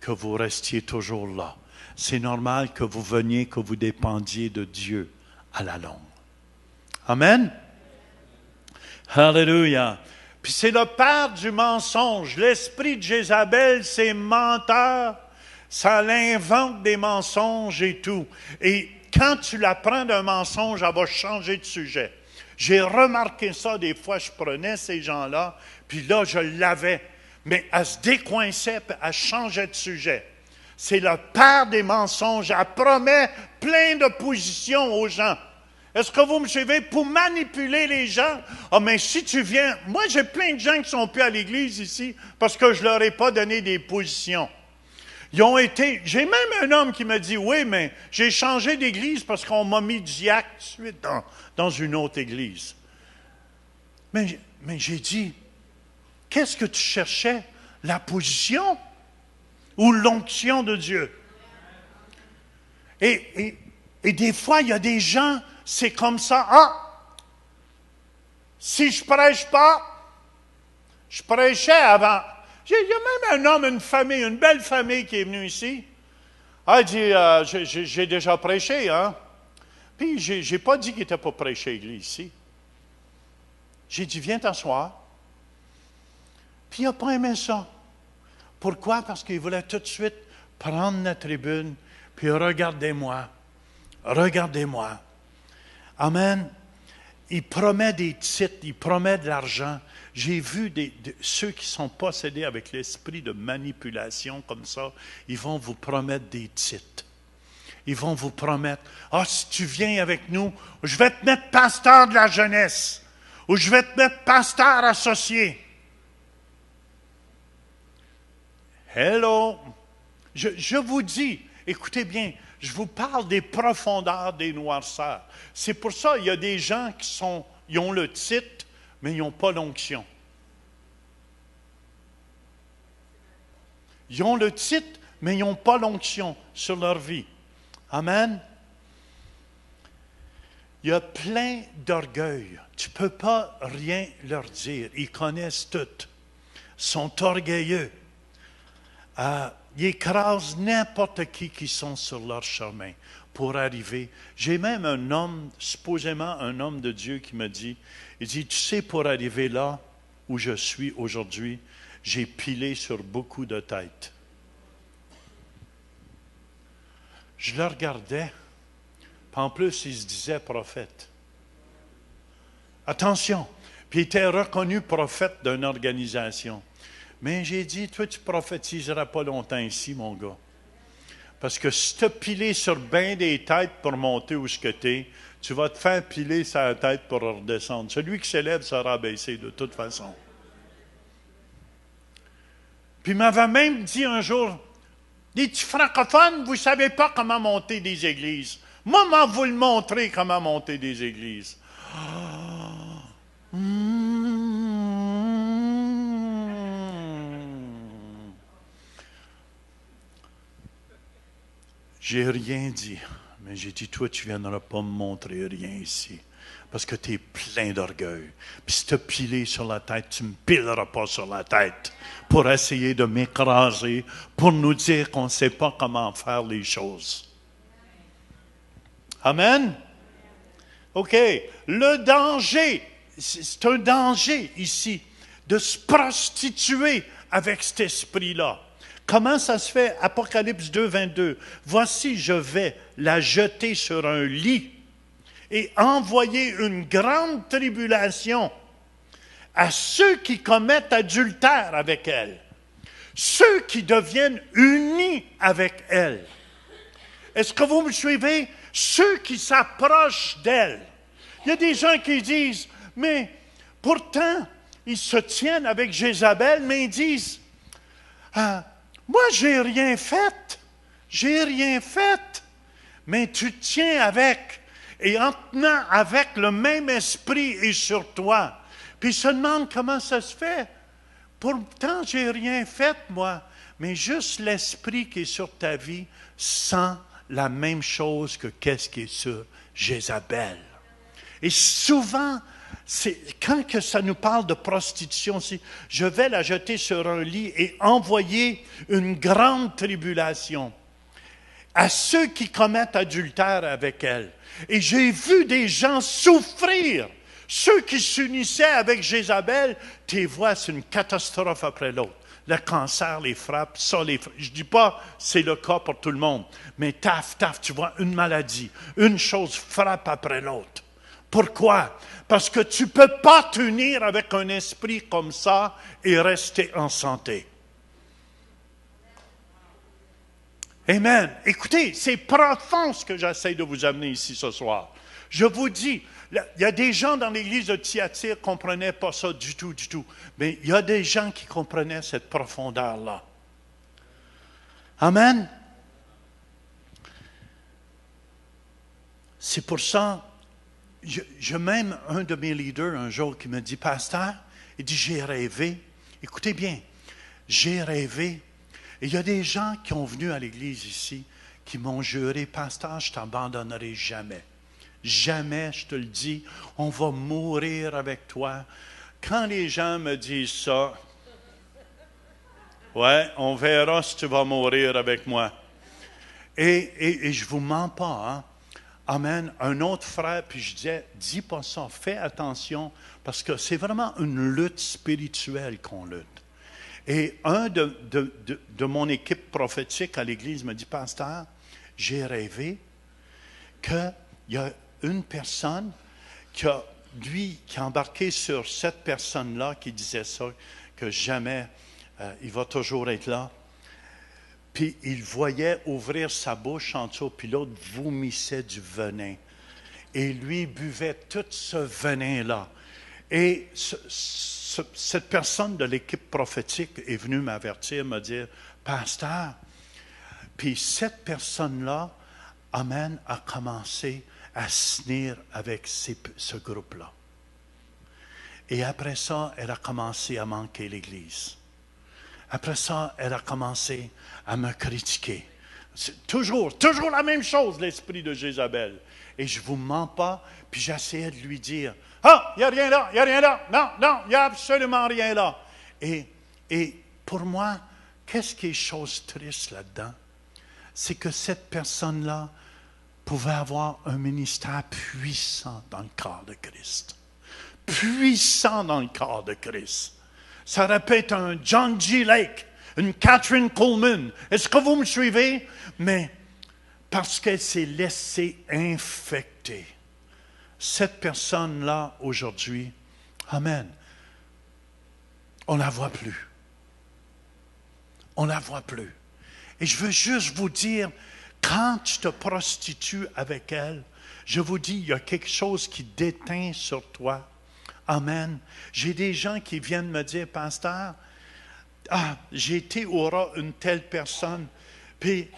vous restiez toujours là. C'est normal que vous veniez, que vous dépendiez de Dieu à la longue. Amen. Alléluia. Puis c'est le père du mensonge. L'esprit de Jézabel, c'est menteur. Ça l'invente des mensonges et tout. Et quand tu l'apprends d'un mensonge, elle va changer de sujet. J'ai remarqué ça des fois, je prenais ces gens-là, puis là, je l'avais. Mais elle se décoinçait, puis elle changeait de sujet. C'est le père des mensonges. Elle promet plein de positions aux gens. Est-ce que vous me suivez? Pour manipuler les gens. Ah, mais si tu viens... Moi, j'ai plein de gens qui ne sont plus à l'église ici parce que je ne leur ai pas donné des positions. Ils ont été... J'ai même un homme qui m'a dit, oui, mais j'ai changé d'église parce qu'on m'a mis diacre tout de suite dans une autre église. Mais j'ai dit, qu'est-ce que tu cherchais? La position ou l'onction de Dieu? Et des fois, il y a des gens... C'est comme ça. Ah! Si je prêche pas, je prêchais avant. Il y a même un homme, une famille, une belle famille qui est venue ici. Ah, il dit, j'ai déjà prêché, hein? Puis, j'ai pas dit qu'il n'était pas prêché à l'église ici. J'ai dit, viens t'asseoir. Puis, il n'a pas aimé ça. Pourquoi? Parce qu'il voulait tout de suite prendre la tribune, puis regardez-moi. Regardez-moi. Amen. Il promet des titres, il promet de l'argent. J'ai vu ceux qui sont possédés avec l'esprit de manipulation comme ça, ils vont vous promettre des titres. Ils vont vous promettre, si tu viens avec nous, je vais te mettre pasteur de la jeunesse. Ou je vais te mettre pasteur associé. Hello! Je vous dis, écoutez bien, je vous parle des profondeurs des noirceurs. C'est pour ça qu'il y a des gens ils ont le titre, mais ils n'ont pas l'onction. Ils ont le titre, mais ils n'ont pas l'onction sur leur vie. Amen. Il y a plein d'orgueil. Tu ne peux pas rien leur dire. Ils connaissent tout. Ils sont orgueilleux. Ils écrasent n'importe qui sont sur leur chemin pour arriver. J'ai même un homme, supposément un homme de Dieu, qui me dit, il dit, tu sais, pour arriver là où je suis aujourd'hui, j'ai pilé sur beaucoup de têtes. Je le regardais, puis en plus, il se disait prophète. Attention, puis il était reconnu prophète d'une organisation. Mais j'ai dit, toi, tu ne prophétiseras pas longtemps ici, mon gars. Parce que si tu as pilé sur bien des têtes pour monter où ce que tu es, tu vas te faire piler sa tête pour redescendre. Celui qui s'élève sera baissé de toute façon. Puis il m'avait même dit un jour, les petits francophones, vous ne savez pas comment monter des églises. Moi, vous le montrer comment monter des églises. J'ai rien dit, mais j'ai dit, toi, tu ne viendras pas me montrer rien ici, parce que tu es plein d'orgueil. Puis si tu as pilé sur la tête, tu ne me pileras pas sur la tête pour essayer de m'écraser, pour nous dire qu'on ne sait pas comment faire les choses. Amen? OK. Le danger, c'est un danger ici, de se prostituer avec cet esprit-là. Comment ça se fait? Apocalypse 2, 22. Voici, je vais la jeter sur un lit et envoyer une grande tribulation à ceux qui commettent adultère avec elle, ceux qui deviennent unis avec elle. Est-ce que vous me suivez? Ceux qui s'approchent d'elle. Il y a des gens qui disent, mais pourtant, ils se tiennent avec Jézabel, mais ils disent, moi, j'ai rien fait. J'ai rien fait. Mais tu te tiens avec. Et en tenant avec, le même esprit est sur toi. Puis ils se demandent comment ça se fait. Pourtant, j'ai rien fait, moi. Mais juste l'esprit qui est sur ta vie sent la même chose que qu'est-ce qui est sur Jézabel. Et souvent, quand que ça nous parle de prostitution, c'est « je vais la jeter sur un lit et envoyer une grande tribulation à ceux qui commettent adultère avec elle. » Et j'ai vu des gens souffrir. Ceux qui s'unissaient avec Jézabel, tu vois, c'est une catastrophe après l'autre. Le cancer les frappe, ça les frappe. Je ne dis pas c'est le cas pour tout le monde, mais taf, tu vois, une maladie, une chose frappe après l'autre. Pourquoi? Parce que tu ne peux pas t'unir avec un esprit comme ça et rester en santé. Amen. Écoutez, c'est profond ce que j'essaie de vous amener ici ce soir. Je vous dis, il y a des gens dans l'église de Thyatire qui ne comprenaient pas ça du tout. Mais il y a des gens qui comprenaient cette profondeur-là. Amen. C'est pour ça, j'ai même un de mes leaders un jour qui me dit, pasteur, il dit, j'ai rêvé. Écoutez bien, j'ai rêvé. Et il y a des gens qui ont venu à l'église ici, qui m'ont juré, pasteur, je ne t'abandonnerai jamais. Jamais, je te le dis, on va mourir avec toi. Quand les gens me disent ça, ouais, on verra si tu vas mourir avec moi. Et je ne vous mens pas, hein. Amen. Un autre frère, puis je disais, dis pas ça, fais attention, parce que c'est vraiment une lutte spirituelle qu'on lutte. Et un de mon équipe prophétique à l'église me dit, pasteur, j'ai rêvé qu'il y a une personne qui a embarqué sur cette personne-là qui disait ça, que jamais il va toujours être là. Puis il voyait ouvrir sa bouche en dessous, puis l'autre vomissait du venin. Et lui buvait tout ce venin-là. Et cette personne de l'équipe prophétique est venue m'avertir, me dire, pasteur, puis cette personne-là, amen, a commencé à se tenir avec ce groupe-là. Et après ça, elle a commencé à manquer l'Église. Après ça, elle a commencé à me critiquer. C'est toujours la même chose, l'esprit de Jézabel. Et je ne vous mens pas, puis j'essayais de lui dire, « Ah, il n'y a rien là, il n'y a rien là, non, il n'y a absolument rien là. » Et pour moi, qu'est-ce qui est chose triste là-dedans? C'est que cette personne-là pouvait avoir un ministère puissant dans le corps de Christ. Puissant dans le corps de Christ. Ça répète un John G. Lake, une Catherine Coleman. Est-ce que vous me suivez? Mais parce qu'elle s'est laissée infecter. Cette personne-là, aujourd'hui, amen, on ne la voit plus. On ne la voit plus. Et je veux juste vous dire, quand tu te prostitues avec elle, je vous dis, il y a quelque chose qui déteint sur toi. Amen. J'ai des gens qui viennent me dire, pasteur, j'ai été au ras une telle personne, puis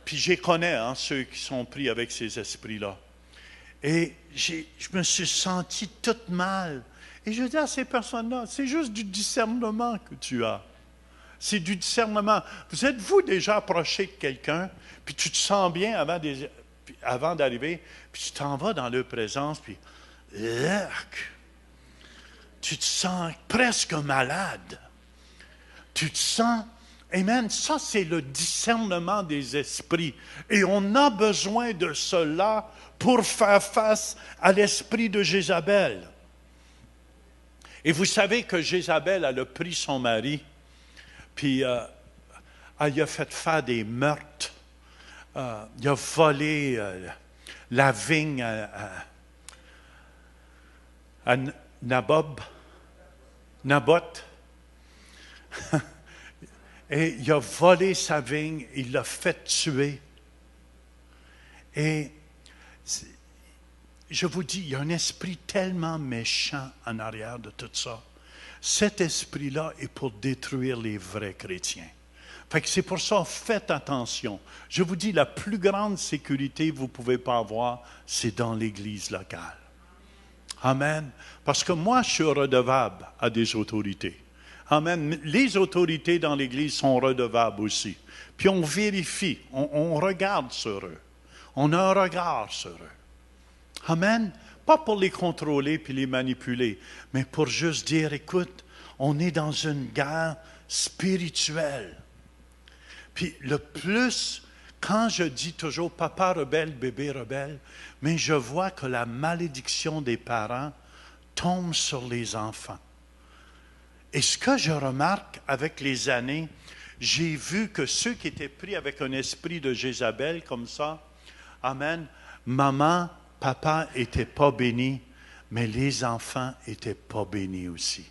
je connais ceux qui sont pris avec ces esprits-là. Et je me suis senti toute mal. Et je dis à ces personnes-là, c'est juste du discernement que tu as. C'est du discernement. Vous êtes-vous déjà approché de quelqu'un, puis tu te sens bien avant d'arriver, puis tu t'en vas dans leur présence, puis tu te sens presque malade. Tu te sens, amen, ça c'est le discernement des esprits. Et on a besoin de cela pour faire face à l'esprit de Jézabel. Et vous savez que Jézabel, elle a pris son mari, puis elle lui a fait faire des meurtres. Il a volé la vigne à Naboth. Et il a volé sa vigne, il l'a fait tuer. Et je vous dis, il y a un esprit tellement méchant en arrière de tout ça. Cet esprit-là est pour détruire les vrais chrétiens. Fait que c'est pour ça, faites attention. Je vous dis, la plus grande sécurité que vous ne pouvez pas avoir, c'est dans l'Église locale. Amen. Parce que moi, je suis redevable à des autorités. Amen. Les autorités dans l'Église sont redevables aussi. Puis on vérifie, on regarde sur eux. On a un regard sur eux. Amen. Pas pour les contrôler puis les manipuler, mais pour juste dire, écoute, on est dans une guerre spirituelle. Puis le plus, quand je dis toujours papa rebelle, bébé rebelle, mais je vois que la malédiction des parents tombe sur les enfants. Et ce que je remarque avec les années, j'ai vu que ceux qui étaient pris avec un esprit de Jézabel comme ça, amen, maman, papa n'étaient pas bénis, mais les enfants n'étaient pas bénis aussi.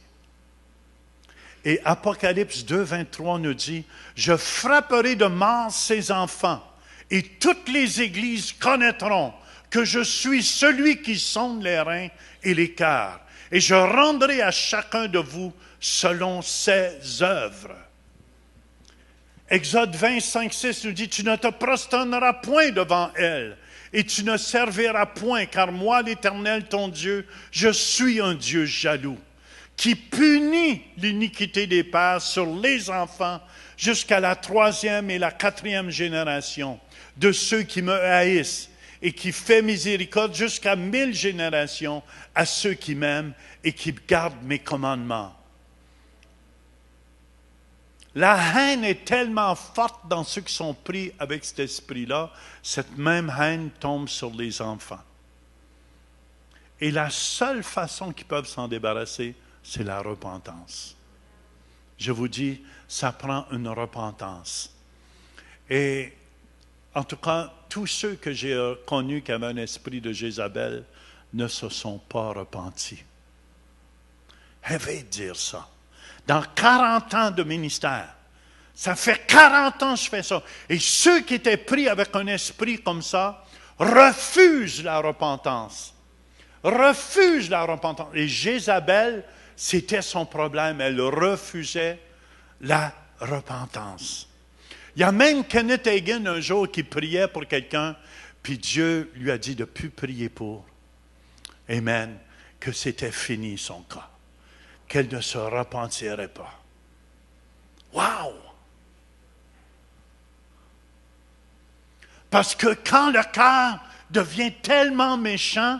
Et Apocalypse 2, 23 nous dit, « Je frapperai de mort ces enfants, et toutes les églises connaîtront que je suis celui qui sonde les reins et les cœurs, et je rendrai à chacun de vous selon ses œuvres. » Exode 25, 6 nous dit, « Tu ne te prosterneras point devant elle, et tu ne serviras point, car moi, l'Éternel, ton Dieu, je suis un Dieu jaloux, qui punit l'iniquité des pères sur les enfants jusqu'à la 3e et la 4e génération de ceux qui me haïssent, et qui fait miséricorde jusqu'à 1000 générations à ceux qui m'aiment et qui gardent mes commandements. » La haine est tellement forte dans ceux qui sont pris avec cet esprit-là, cette même haine tombe sur les enfants. Et la seule façon qu'ils peuvent s'en débarrasser, c'est la repentance. Je vous dis, ça prend une repentance. Et en tout cas, tous ceux que j'ai connus qui avaient un esprit de Jézabel ne se sont pas repentis. Je vais dire ça. Dans 40 ans de ministère, ça fait 40 ans que je fais ça. Et ceux qui étaient pris avec un esprit comme ça refusent la repentance. refuse la repentance. Et Jézabel, c'était son problème. Elle refusait la repentance. Il y a même Kenneth Hagin un jour qui priait pour quelqu'un, puis Dieu lui a dit de ne plus prier pour. Amen. Que c'était fini son cas. Qu'elle ne se repentirait pas. Wow! Parce que quand le cœur devient tellement méchant,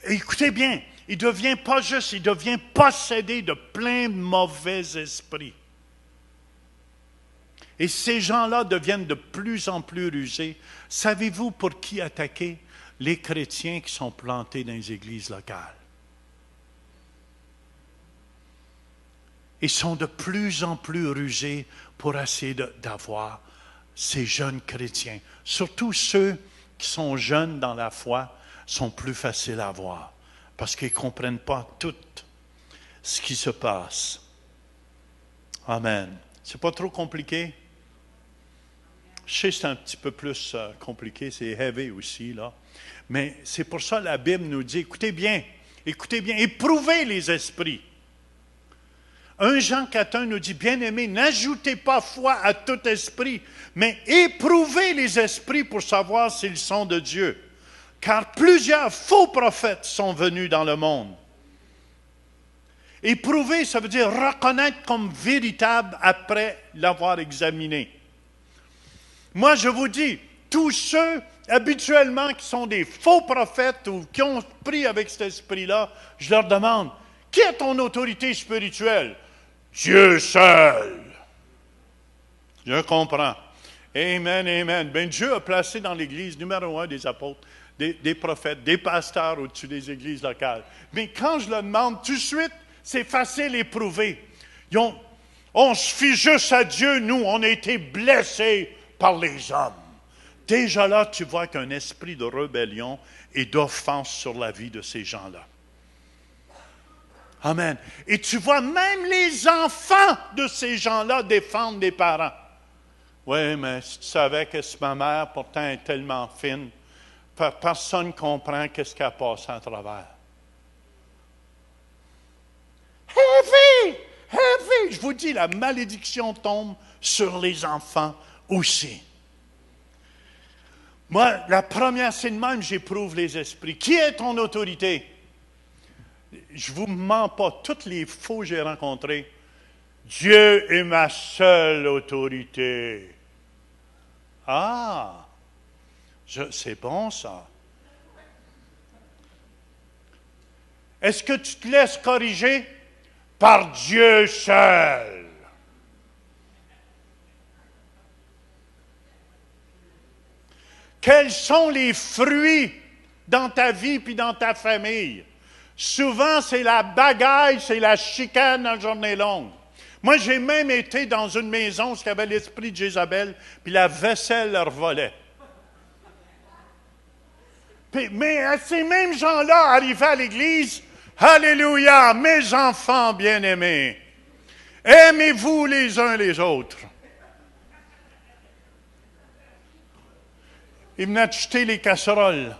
écoutez bien, il devient pas juste, il devient possédé de plein de mauvais esprits. Et ces gens-là deviennent de plus en plus rusés. Savez-vous pour qui attaquer? Les chrétiens qui sont plantés dans les églises locales. Ils sont de plus en plus rusés pour essayer d'avoir ces jeunes chrétiens. Surtout ceux qui sont jeunes dans la foi sont plus faciles à voir parce qu'ils ne comprennent pas tout ce qui se passe. Amen. C'est pas trop compliqué? Je sais que c'est un petit peu plus compliqué, c'est heavy aussi, là. Mais c'est pour ça que la Bible nous dit, écoutez bien, éprouvez les esprits. 1 Jean 4,1 nous dit, bien-aimés, n'ajoutez pas foi à tout esprit, mais éprouvez les esprits pour savoir s'ils sont de Dieu. Car plusieurs faux prophètes sont venus dans le monde. Éprouver, ça veut dire reconnaître comme véritable après l'avoir examiné. Moi, je vous dis, tous ceux habituellement qui sont des faux prophètes ou qui ont pris avec cet esprit-là, je leur demande, qui est ton autorité spirituelle? Dieu seul. Je comprends. Amen, amen. Bien, Dieu a placé dans l'Église, numéro 1, des apôtres, des prophètes, des pasteurs au-dessus des églises locales. Mais quand je le demande, tout de suite, c'est facile à éprouver. On se fie juste à Dieu, nous, on a été blessés par les hommes. Déjà là, tu vois qu'un esprit de rébellion et d'offense sur la vie de ces gens-là. Amen. Et tu vois même les enfants de ces gens-là défendre les parents. Oui, mais si tu savais que ma mère, pourtant, est tellement fine, personne ne comprend qu'est-ce qu'elle a passé à travers. Heavy! Heavy! Je vous dis, la malédiction tombe sur les enfants aussi. Moi, la première, c'est de même, j'éprouve les esprits. Qui est ton autorité? Je ne vous mens pas, tous les faux que j'ai rencontrés, Dieu est ma seule autorité. Ah! C'est bon, ça. Est-ce que tu te laisses corriger? Par Dieu seul. Quels sont les fruits dans ta vie puis dans ta famille? Souvent, c'est la bagaille, c'est la chicane la journée longue. Moi, j'ai même été dans une maison où il y avait l'esprit de Jézabel, puis la vaisselle leur volait. Mais ces mêmes gens-là arrivaient à l'église, alléluia, mes enfants bien-aimés, aimez-vous les uns les autres. Ils venaient acheter les casseroles.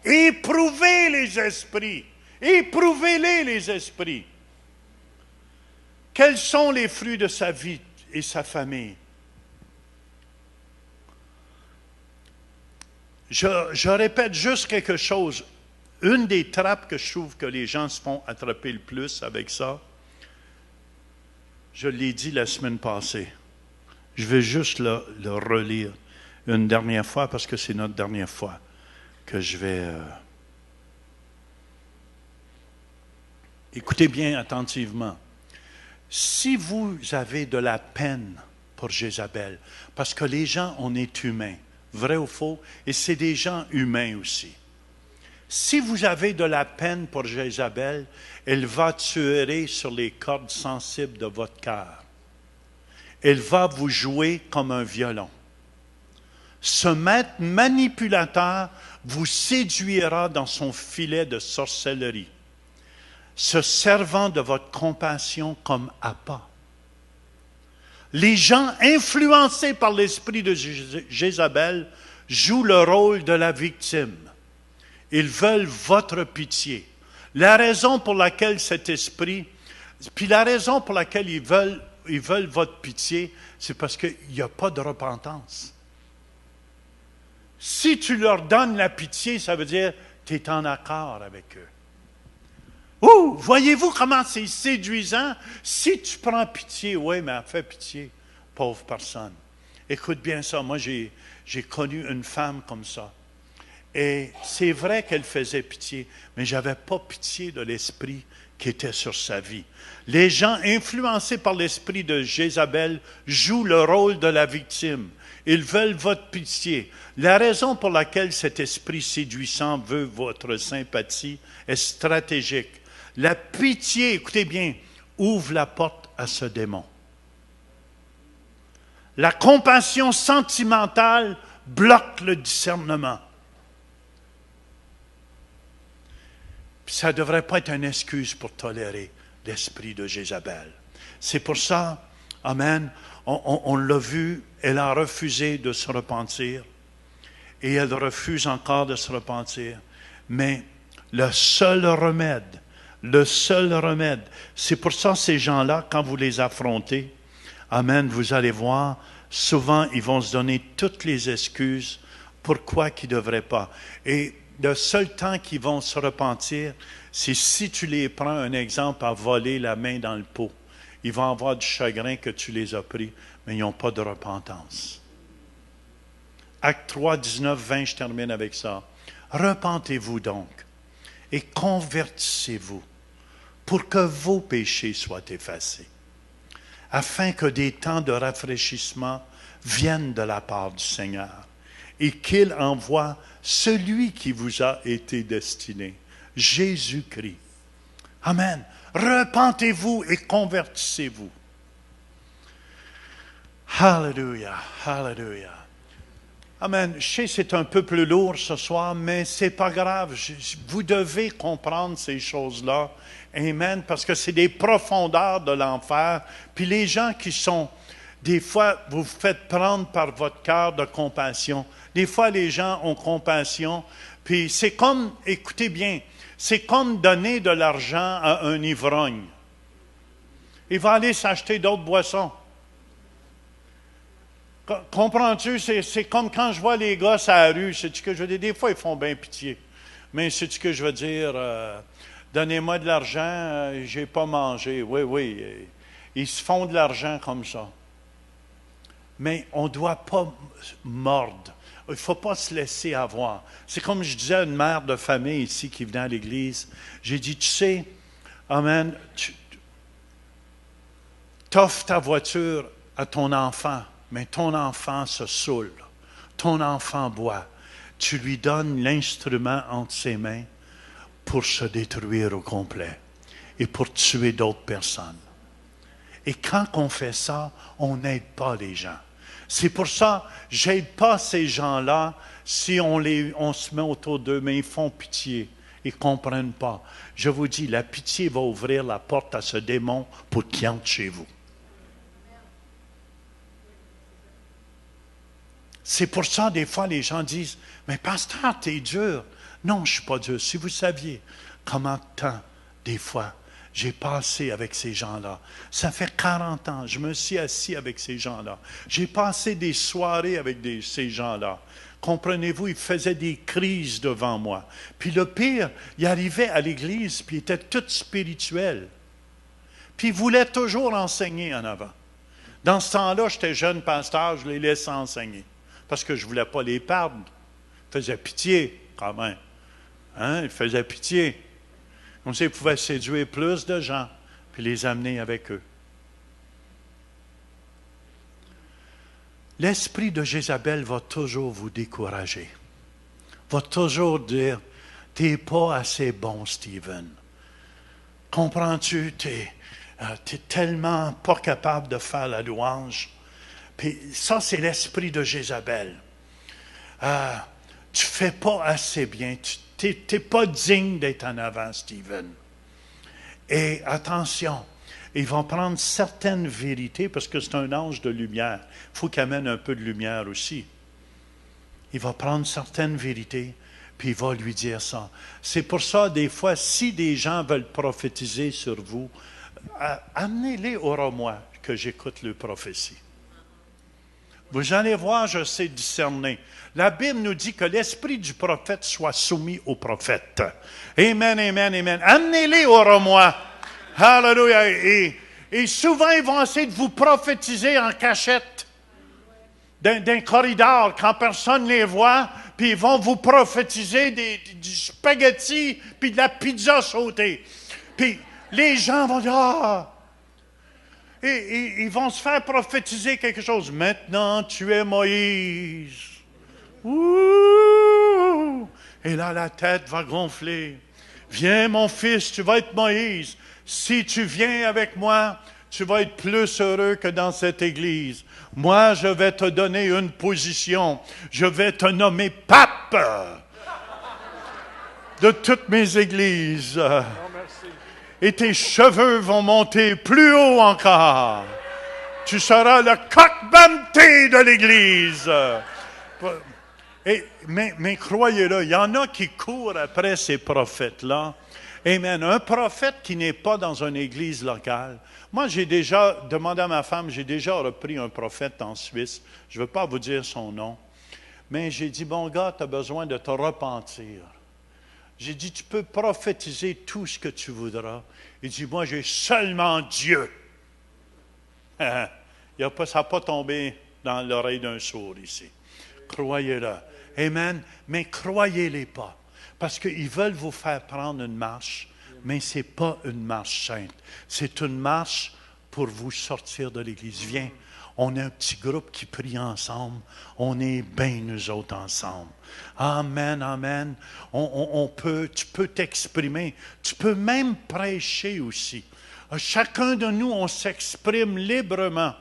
Éprouvez les esprits. Éprouvez-les, les esprits. Quels sont les fruits de sa vie et sa famille? Je répète juste quelque chose. Une des trappes que je trouve que les gens se font attraper le plus avec ça, je l'ai dit la semaine passée. Je vais juste le relire une dernière fois parce que c'est notre dernière fois que je vais... Écoutez bien attentivement. Si vous avez de la peine pour Jézabel, parce que les gens, on est humains, vrai ou faux, et c'est des gens humains aussi. Si vous avez de la peine pour Jézabel, elle va tuer sur les cordes sensibles de votre cœur. Elle va vous jouer comme un violon. Ce maître manipulateur vous séduira dans son filet de sorcellerie, se servant de votre compassion comme appât. Les gens influencés par l'esprit de Jézabel jouent le rôle de la victime. Ils veulent votre pitié. La raison pour laquelle cet esprit, puis la raison pour laquelle ils veulent votre pitié, c'est parce qu'il n'y a pas de repentance. Si tu leur donnes la pitié, ça veut dire que tu es en accord avec eux. Ouh, voyez-vous comment c'est séduisant? Si tu prends pitié, oui, mais fais pitié, pauvre personne. Écoute bien ça, moi j'ai connu une femme comme ça. Et c'est vrai qu'elle faisait pitié, mais je n'avais pas pitié de l'esprit qui était sur sa vie. Les gens influencés par l'esprit de Jézabel jouent le rôle de la victime. Ils veulent votre pitié. La raison pour laquelle cet esprit séduisant veut votre sympathie est stratégique. La pitié, écoutez bien, ouvre la porte à ce démon. La compassion sentimentale bloque le discernement. Puis ça ne devrait pas être une excuse pour tolérer l'esprit de Jézabel. C'est pour ça, amen, on l'a vu, elle a refusé de se repentir et elle refuse encore de se repentir. Mais le seul remède, c'est pour ça ces gens-là, quand vous les affrontez, amen, vous allez voir, souvent ils vont se donner toutes les excuses pourquoi ils ne devraient pas. Et le seul temps qu'ils vont se repentir, c'est si tu les prends, un exemple, à voler la main dans le pot. Ils vont avoir du chagrin que tu les as pris, mais ils n'ont pas de repentance. Acte 3, 19, 20, je termine avec ça. Repentez-vous donc et convertissez-vous pour que vos péchés soient effacés, afin que des temps de rafraîchissement viennent de la part du Seigneur et qu'il envoie celui qui vous a été destiné, Jésus-Christ. Amen. Repentez-vous et convertissez-vous. Hallelujah, hallelujah. Amen. Je sais que c'est un peu plus lourd ce soir, mais c'est pas grave. Vous devez comprendre ces choses-là. Amen. Parce que c'est des profondeurs de l'enfer. Puis les gens qui sont, des fois, vous vous faites prendre par votre cœur de compassion. Des fois, les gens ont compassion. Puis c'est comme, écoutez bien, c'est comme donner de l'argent à un ivrogne. Il va aller s'acheter d'autres boissons. Comprends-tu? C'est comme quand je vois les gosses à la rue. Sais-tu que je veux dire? Des fois, ils font bien pitié. Mais sais-tu que je veux dire? Donnez-moi de l'argent, je n'ai pas mangé. Oui. Ils se font de l'argent comme ça. Mais on ne doit pas mordre. Il ne faut pas se laisser avoir. C'est comme je disais à une mère de famille ici qui venait à l'église. J'ai dit, tu sais, amen, t'offres ta voiture à ton enfant, mais ton enfant se saoule. Ton enfant boit. Tu lui donnes l'instrument entre ses mains pour se détruire au complet et pour tuer d'autres personnes. Et quand on fait ça, on n'aide pas les gens. C'est pour ça, je n'aide pas ces gens-là si on se met autour d'eux, mais ils font pitié. Ils ne comprennent pas. Je vous dis, la pitié va ouvrir la porte à ce démon pour qu'il entre chez vous. C'est pour ça, des fois, les gens disent, mais pasteur, t'es dur. Non, je ne suis pas dur. Si vous saviez comment de temps, des fois, j'ai passé avec ces gens-là. Ça fait 40 ans, je me suis assis avec ces gens-là. J'ai passé des soirées avec ces gens-là. Comprenez-vous, ils faisaient des crises devant moi. Puis le pire, ils arrivaient à l'église, puis ils étaient tous spirituels. Puis ils voulaient toujours enseigner en avant. Dans ce temps-là, j'étais jeune pasteur, je les laissais enseigner. Parce que je ne voulais pas les perdre. Ils faisaient pitié, quand même. Hein? Ils faisaient pitié. Comme ça, ils pouvaient séduire plus de gens, puis les amener avec eux. L'esprit de Jézabel va toujours vous décourager. Va toujours dire, tu n'es pas assez bon, Stephen. Comprends-tu, tu es tellement pas capable de faire la louange. Puis ça, c'est l'esprit de Jézabel. Tu ne fais pas assez bien. Tu n'es pas digne d'être en avant, Stephen. Et attention, Il va prendre certaines vérités, parce que c'est un ange de lumière. Il faut qu'il amène un peu de lumière aussi. Il va prendre certaines vérités, puis il va lui dire ça. C'est pour ça, des fois, si des gens veulent prophétiser sur vous, amenez-les au Romois, que j'écoute le prophétie. Vous allez voir, je sais discerner. La Bible nous dit que l'esprit du prophète soit soumis au prophète. Amen, amen, amen. Amenez-les au Romois. Hallelujah. Et souvent, ils vont essayer de vous prophétiser en cachette d'un corridor quand personne ne les voit, puis ils vont vous prophétiser du spaghetti puis de la pizza sautée. Puis les gens vont dire, ah! Et ils vont se faire prophétiser quelque chose. Maintenant, tu es Moïse. Ouh! Et là, la tête va gonfler. Viens, mon fils, tu vas être Moïse. Si tu viens avec moi, tu vas être plus heureux que dans cette église. Moi, je vais te donner une position. Je vais te nommer pape de toutes mes églises. Et tes cheveux vont monter plus haut encore. Tu seras le coq-banté de l'Église. Mais croyez-le, il y en a qui courent après ces prophètes-là. Amen. Un prophète qui n'est pas dans une église locale. Moi, j'ai déjà demandé à ma femme, j'ai déjà repris un prophète en Suisse. Je ne veux pas vous dire son nom. Mais j'ai dit, bon gars, tu as besoin de te repentir. J'ai dit, tu peux prophétiser tout ce que tu voudras. Il dit, moi, j'ai seulement Dieu. Ça n'a pas tombé dans l'oreille d'un sourd ici. Croyez-le. Amen. Mais croyez-les pas. Parce qu'ils veulent vous faire prendre une marche, mais ce n'est pas une marche sainte. C'est une marche pour vous sortir de l'Église. Viens. On est un petit groupe qui prie ensemble. On est bien nous autres ensemble. Amen, amen. Tu peux t'exprimer. Tu peux même prêcher aussi. Chacun de nous, on s'exprime librement.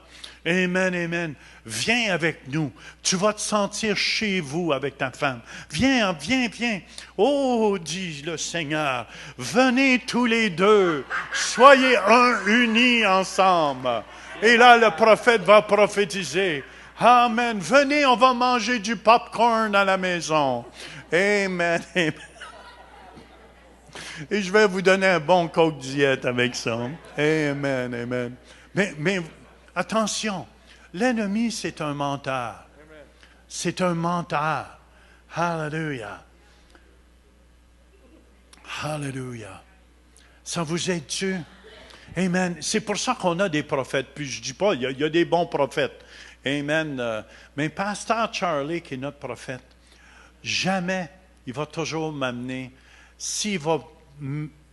Amen, amen. Viens avec nous. Tu vas te sentir chez vous avec ta femme. Viens, viens, viens. Oh, dit le Seigneur, venez tous les deux. Soyez unis ensemble. Et là, le prophète va prophétiser. Amen. Venez, on va manger du popcorn à la maison. Amen. Amen. Et je vais vous donner un bon coke diète avec ça. Amen. Amen. Mais attention, l'ennemi, c'est un menteur. C'est un menteur. Hallelujah. Hallelujah. Ça vous aide-tu? Amen. C'est pour ça qu'on a des prophètes. Puis je ne dis pas, il y a des bons prophètes. Amen. Mais Pasteur Charlie, qui est notre prophète, jamais, il va toujours m'amener, s'il va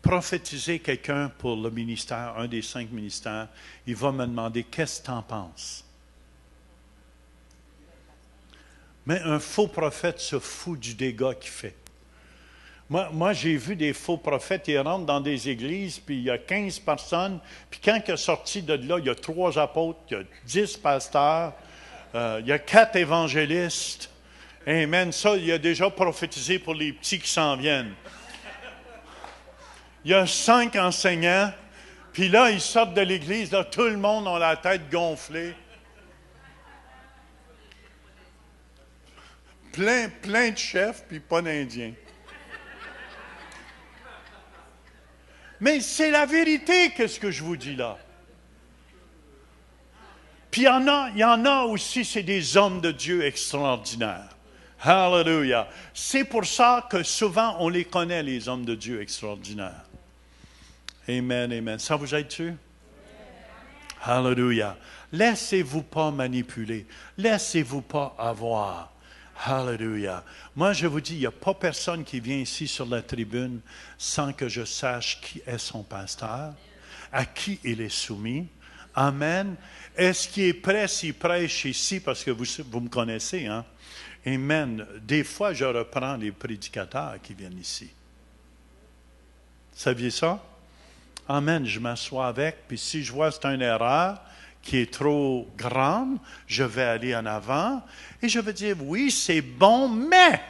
prophétiser quelqu'un pour le ministère, un des 5 ministères, il va me demander, qu'est-ce que tu en penses? Mais un faux prophète se fout du dégât qu'il fait. Moi, j'ai vu des faux prophètes, ils rentrent dans des églises, puis il y a 15 personnes, puis quand ils sont sortis de là, il y a 3 apôtres, il y a 10 pasteurs, il y a 4 évangélistes. Amen. Ça, il a déjà prophétisé pour les petits qui s'en viennent. Il y a 5 enseignants, puis là, ils sortent de l'église, là, tout le monde a la tête gonflée. Plein de chefs, puis pas d'Indiens. Mais c'est la vérité, qu'est-ce que je vous dis là. Puis il y en a aussi, c'est des hommes de Dieu extraordinaires. Hallelujah. C'est pour ça que souvent, on les connaît, les hommes de Dieu extraordinaires. Amen, amen. Ça vous aide-tu? Hallelujah. Laissez-vous pas manipuler. Laissez-vous pas avoir. Hallelujah. Moi, je vous dis, il n'y a pas personne qui vient ici sur la tribune sans que je sache qui est son pasteur, à qui il est soumis. Amen. Est-ce qu'il est prêt s'il prêche ici, parce que vous me connaissez, hein? Amen. Des fois, je reprends les prédicateurs qui viennent ici. Saviez ça? Amen. Je m'assois avec, puis si je vois que c'est une erreur qui est trop grande, je vais aller en avant et je vais dire, oui, c'est bon, mais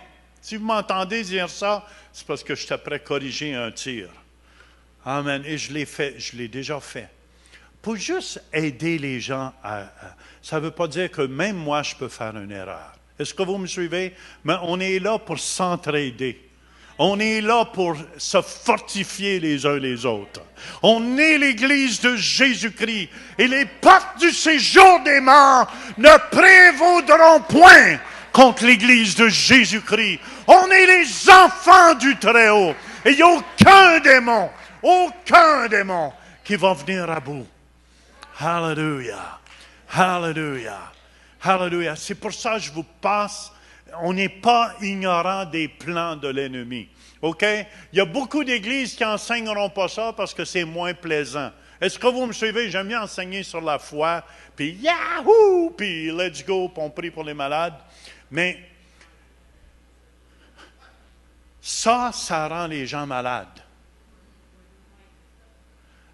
si vous m'entendez dire ça, c'est parce que je suis prêt à corriger un tir. Amen. Et je l'ai déjà fait. pour juste aider les gens ça ne veut pas dire que même moi, je peux faire une erreur. Est-ce que vous me suivez? Mais on est là pour s'entraider. On est là pour se fortifier les uns les autres. On est l'Église de Jésus-Christ. Et les portes du séjour des morts ne prévaudront point contre l'Église de Jésus-Christ. On est les enfants du Très-Haut. Et il n'y a aucun démon qui va venir à bout. Hallelujah. Hallelujah. Hallelujah. C'est pour ça que je vous passe. On n'est pas ignorant des plans de l'ennemi. OK? Il y a beaucoup d'églises qui n'enseigneront pas ça parce que c'est moins plaisant. Est-ce que vous me suivez? J'aime bien enseigner sur la foi, puis yahoo, puis let's go, puis on prie pour les malades. Mais ça rend les gens malades.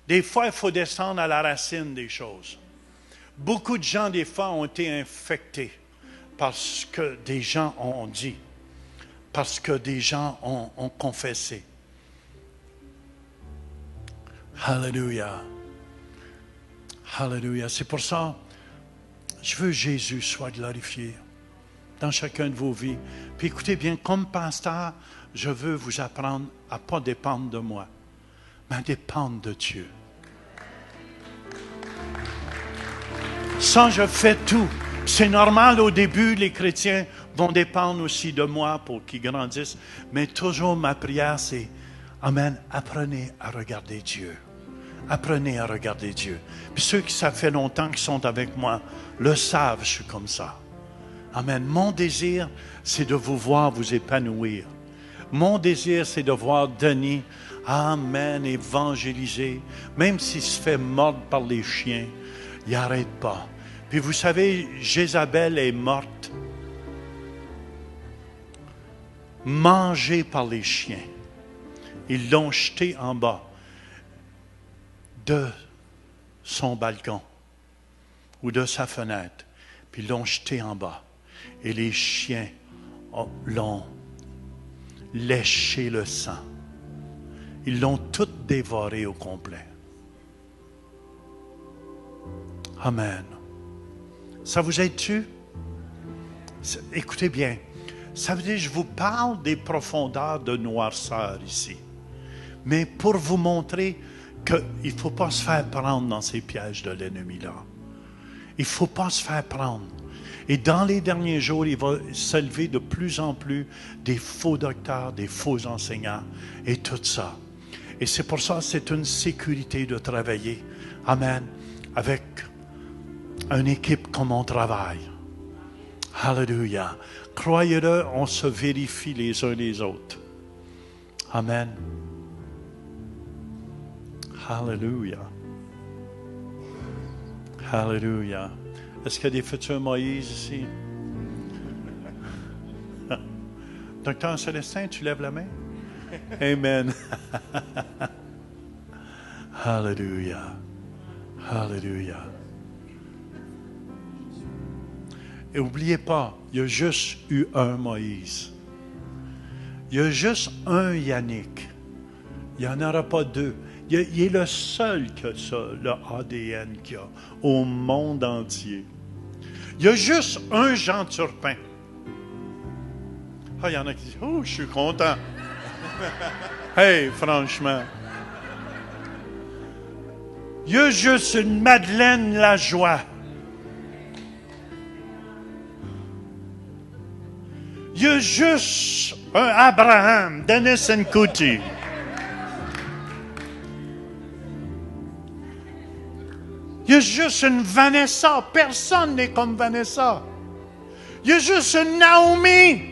Des fois, il faut descendre à la racine des choses. Beaucoup de gens, des fois, ont été infectés parce que des gens ont dit, parce que des gens ont confessé. Hallelujah. Hallelujah. C'est pour ça, je veux que Jésus soit glorifié dans chacun de vos vies. Puis écoutez bien, comme pasteur, je veux vous apprendre à ne pas dépendre de moi, mais à dépendre de Dieu. Ça, je fais tout. C'est normal au début, les chrétiens vont dépendre aussi de moi pour qu'ils grandissent. Mais toujours ma prière, c'est, Amen, apprenez à regarder Dieu. Apprenez à regarder Dieu. Puis ceux qui, ça fait longtemps qu'ils sont avec moi, le savent, je suis comme ça. Amen. Mon désir, c'est de vous voir vous épanouir. Mon désir, c'est de voir Denis, Amen, évangéliser. Même s'il se fait mordre par les chiens, il n'arrête pas. Puis vous savez, Jézabel est morte, mangée par les chiens. Ils l'ont jetée en bas de son balcon ou de sa fenêtre. Puis ils l'ont jetée en bas. Et les chiens l'ont léché le sang. Ils l'ont toute dévorée au complet. Amen. Ça vous aide-tu? Écoutez bien. Ça veut dire que je vous parle des profondeurs de noirceur ici. Mais pour vous montrer qu'il ne faut pas se faire prendre dans ces pièges de l'ennemi-là. Il ne faut pas se faire prendre. Et dans les derniers jours, il va s'élever de plus en plus des faux docteurs, des faux enseignants et tout ça. Et c'est pour ça que c'est une sécurité de travailler. Amen. Avec une équipe comme on travaille. Hallelujah. Croyez-le, on se vérifie les uns les autres. Amen. Hallelujah. Hallelujah. Est-ce qu'il y a des futurs Moïse ici? Docteur Célestin, tu lèves la main? Amen. Hallelujah. Hallelujah. Et n'oubliez pas, il y a juste eu un Moïse. Il y a juste un Yannick. Il n'y en aura pas deux. Il est le seul qui a ça, le ADN qu'il y a au monde entier. Il y a juste un Jean Turpin. Ah, il y en a qui disent, oh, je suis content. Hey, franchement. Il y a juste une Madeleine Lajoie. Il y a juste un Abraham, Dennis Nkouti. Il y a juste une Vanessa. Personne n'est comme Vanessa. Il y a juste une Naomi.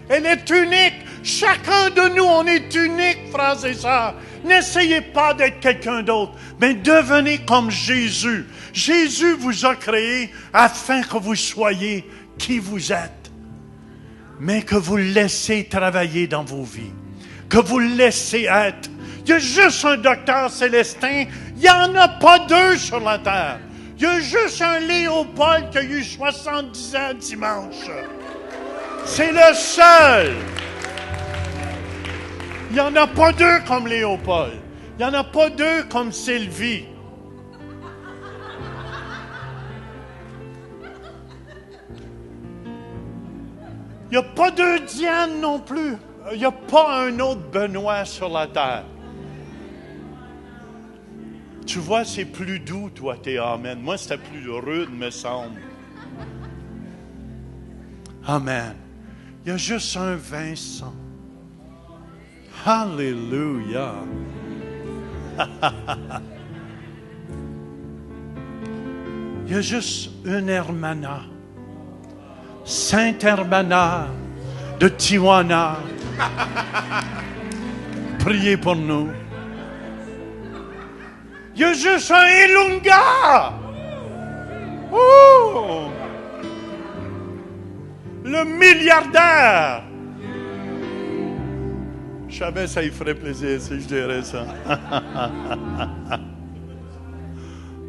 Elle est unique. Chacun de nous, on est unique, frères et sœurs. N'essayez pas d'être quelqu'un d'autre, mais devenez comme Jésus. Jésus vous a créé afin que vous soyez qui vous êtes, mais que vous le laissez travailler dans vos vies, que vous le laissez être. Il y a juste un docteur Célestin, il n'y en a pas deux sur la terre. Il y a juste un Léopold qui a eu 70 ans dimanche. C'est le seul. Il n'y en a pas deux comme Léopold. Il n'y en a pas deux comme Sylvie. Il n'y a pas deux Diane non plus. Il n'y a pas un autre Benoît sur la terre. Tu vois, c'est plus doux, toi, tes amen. Moi, c'était plus rude, me semble. Amen. Il y a juste un Vincent. Alléluia. Il y a juste une Hermana. Sainte Hermana de Tijuana. Priez pour nous. Il y a juste un Ilunga. Oh! Le milliardaire. Je savais ça lui ferait plaisir si je dirais ça.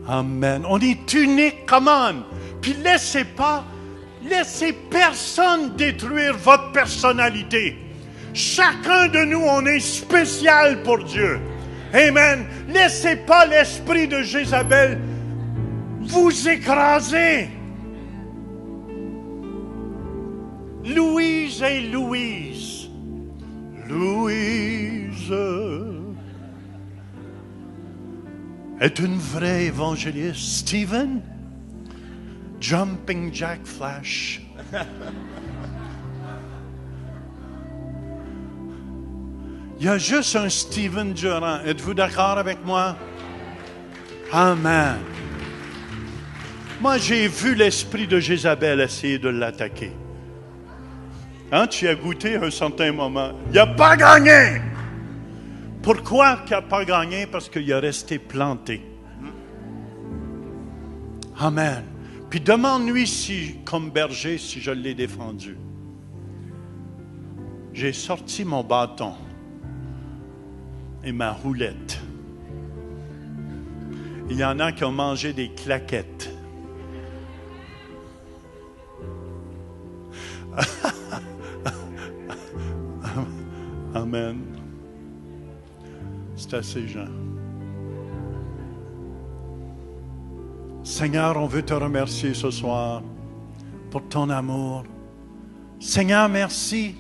Amen. On est unique, come on. Puis laissez personne détruire votre personnalité. Chacun de nous, on est spécial pour Dieu. Amen. Laissez pas l'esprit de Jézabel vous écraser. Louise et Louise. Louise est une vraie évangéliste. Stephen, Jumping Jack Flash. Il y a juste un Stephen Durant. Êtes-vous d'accord avec moi? Amen. Moi, j'ai vu l'esprit de Jézabel essayer de l'attaquer. Hein, tu as goûté à un certain moment. Il n'a pas gagné. Pourquoi il n'a pas gagné? Parce qu'il a resté planté. Amen. Puis demande-lui si, comme berger, si je l'ai défendu. J'ai sorti mon bâton et ma roulette. Il y en a qui ont mangé des claquettes. Amen. C'est assez, Jean. Seigneur, on veut te remercier ce soir pour ton amour. Seigneur, merci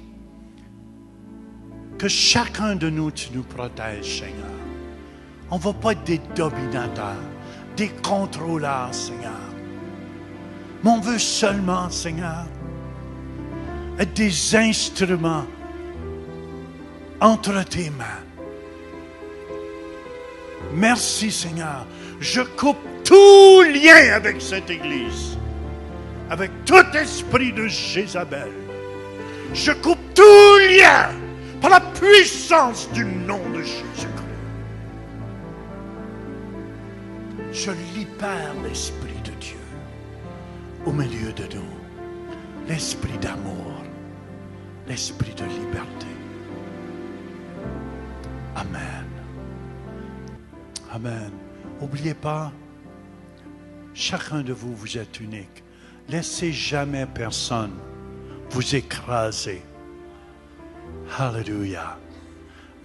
que chacun de nous, tu nous protèges, Seigneur. On ne va pas être des dominateurs, des contrôleurs, Seigneur. Mais on veut seulement, Seigneur, être des instruments entre tes mains. Merci, Seigneur. Je coupe tout lien avec cette Église, avec tout esprit de Jézabel. Je coupe tout lien par la puissance du nom de Jésus-Christ. Je libère l'Esprit de Dieu au milieu de nous. L'Esprit d'amour, l'Esprit de liberté. Amen. Amen. N'oubliez pas, chacun de vous, vous êtes unique. Laissez jamais personne vous écraser. Alléluia.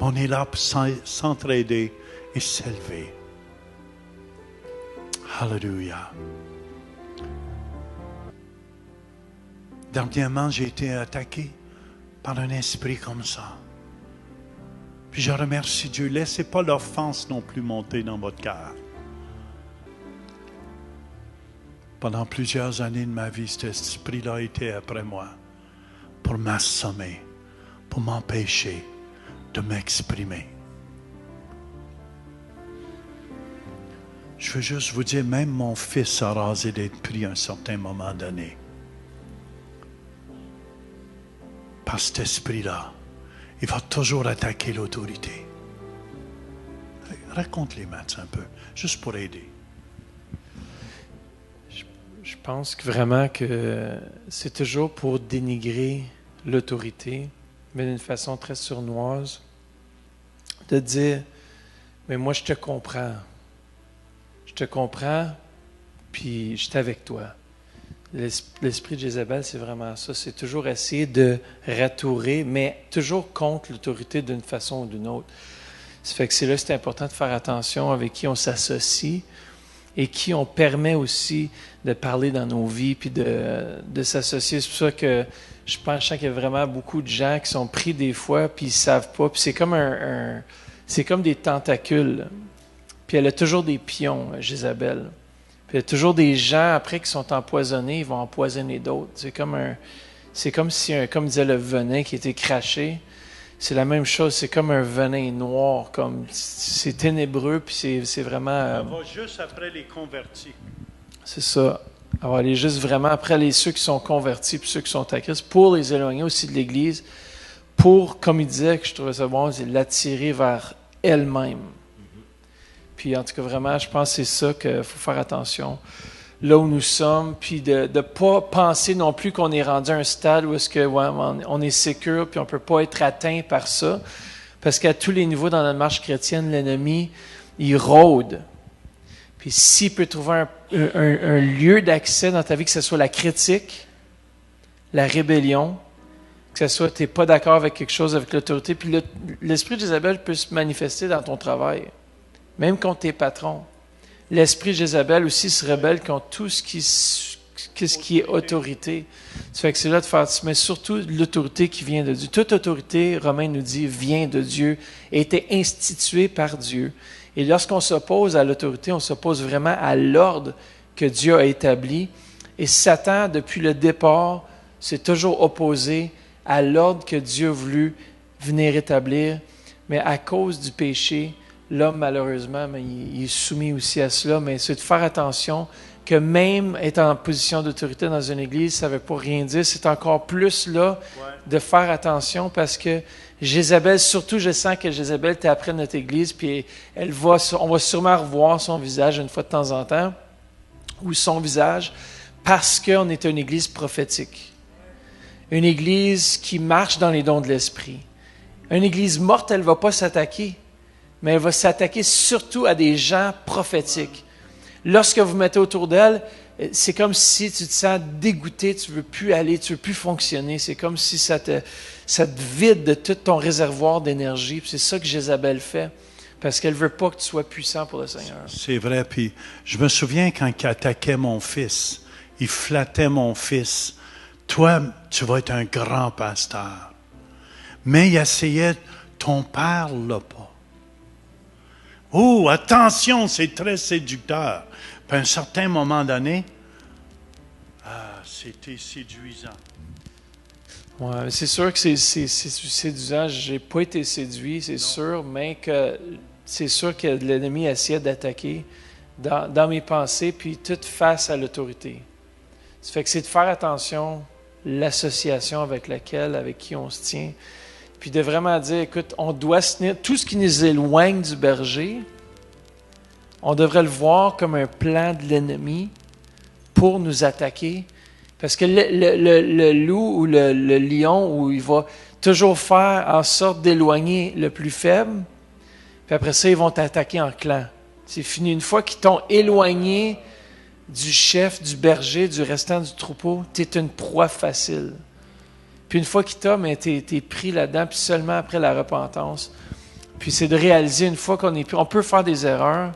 On est là pour s'entraider et s'élever. Alléluia. Dernièrement, j'ai été attaqué par un esprit comme ça. Puis je remercie Dieu. Laissez pas l'offense non plus monter dans votre cœur. Pendant plusieurs années de ma vie, cet esprit-là était après moi pour m'assommer, pour m'empêcher de m'exprimer. Je veux juste vous dire, même mon fils a rasé d'être pris à un certain moment donné. Par cet esprit-là, il va toujours attaquer l'autorité. Raconte-les, Matt, un peu, juste pour aider. Je pense que vraiment que c'est toujours pour dénigrer l'autorité, mais d'une façon très sournoise, de dire, mais moi je te comprends. Je te comprends, puis je suis avec toi. L'esprit de Jézabel, c'est vraiment ça. C'est toujours essayer de ratourer, mais toujours contre l'autorité d'une façon ou d'une autre. Ça fait que c'est important de faire attention avec qui on s'associe et qui on permet aussi de parler dans nos vies puis de s'associer. C'est pour ça que je sens qu'il y a vraiment beaucoup de gens qui sont pris des fois, puis ils savent pas. Puis c'est comme c'est comme des tentacules. Puis elle a toujours des pions, Jézabel. Puis il y a toujours des gens, après, qui sont empoisonnés, ils vont empoisonner d'autres. C'est comme si, comme disait le venin qui était craché, c'est la même chose, c'est comme un venin noir, comme c'est ténébreux, puis c'est vraiment... On va juste après les convertis. C'est ça. On va aller juste vraiment après ceux qui sont convertis, puis ceux qui sont à Christ, pour les éloigner aussi de l'Église, pour, comme il disait, que je trouvais ça bon, c'est l'attirer vers elle-même. Puis en tout cas, vraiment, je pense que c'est ça qu'il faut faire attention. Là où nous sommes, puis de ne pas penser non plus qu'on est rendu à un stade où est-ce que on est sécure, puis on ne peut pas être atteint par ça. Parce qu'à tous les niveaux dans notre marche chrétienne, l'ennemi, il rôde. Puis s'il peut trouver un lieu d'accès dans ta vie, que ce soit la critique, la rébellion, que ce soit tu n'es pas d'accord avec quelque chose, avec l'autorité, puis l'esprit de Jézabel peut se manifester dans ton travail, même contre tes patrons. L'esprit de Jézabel aussi se rebelle contre tout ce qui est autorité. Ça fait que c'est là de faire, mais surtout l'autorité qui vient de Dieu. Toute autorité, Romain nous dit, vient de Dieu, a été instituée par Dieu. Et lorsqu'on s'oppose à l'autorité, on s'oppose vraiment à l'ordre que Dieu a établi. Et Satan, depuis le départ, s'est toujours opposé à l'ordre que Dieu a voulu venir établir. Mais à cause du péché, l'homme, malheureusement, il est soumis aussi à cela, mais c'est de faire attention que même être en position d'autorité dans une église, ça ne veut pas rien dire. C'est encore plus là de faire attention parce que Jézabel, surtout je sens que Jézabel était après notre église, puis on va sûrement revoir son visage une fois de temps en temps, ou son visage, parce qu'on est une église prophétique. Une église qui marche dans les dons de l'esprit. Une église morte, elle ne va pas s'attaquer. Mais elle va s'attaquer surtout à des gens prophétiques. Lorsque vous mettez autour d'elle, c'est comme si tu te sens dégoûté, tu ne veux plus aller, tu ne veux plus fonctionner. C'est comme si ça te vide de tout ton réservoir d'énergie. Puis c'est ça que Jézabel fait, parce qu'elle ne veut pas que tu sois puissant pour le Seigneur. C'est vrai, puis je me souviens quand il attaquait mon fils, il flattait mon fils. Toi, tu vas être un grand pasteur. Mais il essayait, ton père ne l'a pas. Oh, attention, c'est très séducteur. Puis à un certain moment donné, c'était séduisant. Oui, c'est sûr que c'est séduisant. Je n'ai pas été séduit, c'est sûr, mais que c'est sûr que l'ennemi essayait d'attaquer dans mes pensées, puis tout face à l'autorité. Ça fait que c'est de faire attention, l'association avec qui on se tient. Puis de vraiment dire, écoute, on doit se tenir, tout ce qui nous éloigne du berger, on devrait le voir comme un plan de l'ennemi pour nous attaquer. Parce que le loup ou le lion, où il va toujours faire en sorte d'éloigner le plus faible, puis après ça, ils vont t'attaquer en clan. C'est fini. Une fois qu'ils t'ont éloigné du chef, du berger, du restant du troupeau, tu es une proie facile. Puis une fois qu'il t'a, mais t'es pris là-dedans, puis seulement après la repentance. Puis c'est de réaliser, une fois qu'on est pris, on peut faire des erreurs,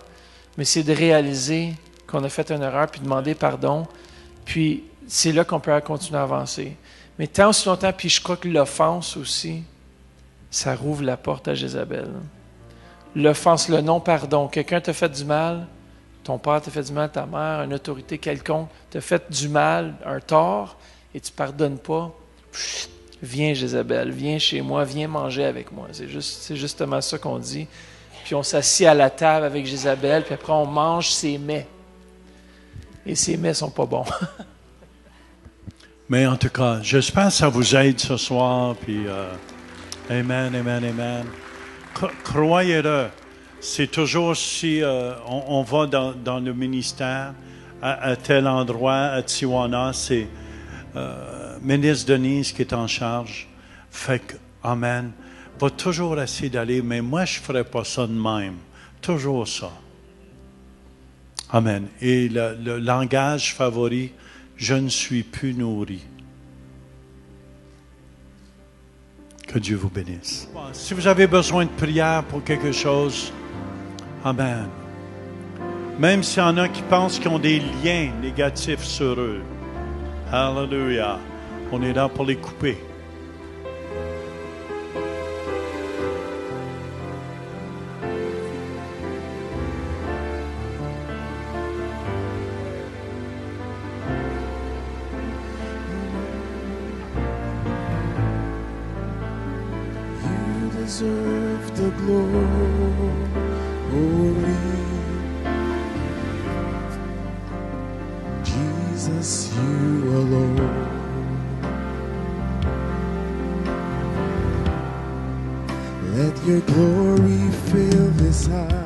mais c'est de réaliser qu'on a fait une erreur, puis demander pardon. Puis c'est là qu'on peut continuer à avancer. Mais tant aussi longtemps, puis je crois que l'offense aussi, ça rouvre la porte à Jézabel. L'offense, le non-pardon. Quelqu'un t'a fait du mal, ton père t'a fait du mal, ta mère, une autorité quelconque t'a fait du mal, un tort, et tu ne pardonnes pas. Viens Jézabel, viens chez moi, viens manger avec moi. C'est justement ça qu'on dit. Puis on s'assied à la table avec Jézabel, puis après on mange ses mets. Et ses mets sont pas bons. Mais en tout cas, j'espère que ça vous aide ce soir. Puis, amen, amen, amen. Croyez-le, c'est toujours si on va dans le ministère, à tel endroit, à Tijuana, c'est ministre Denise qui est en charge. Fait que, amen, va toujours essayer d'aller, mais moi, je ne ferai pas ça de même. Toujours ça. Amen. Et le langage favori, je ne suis plus nourri. Que Dieu vous bénisse. Si vous avez besoin de prière pour quelque chose, amen. Même s'il y en a qui pensent qu'ils ont des liens négatifs sur eux, hallelujah. On est là pour les couper. You deserve the glory. Jesus, you alone. Let your glory fill this house.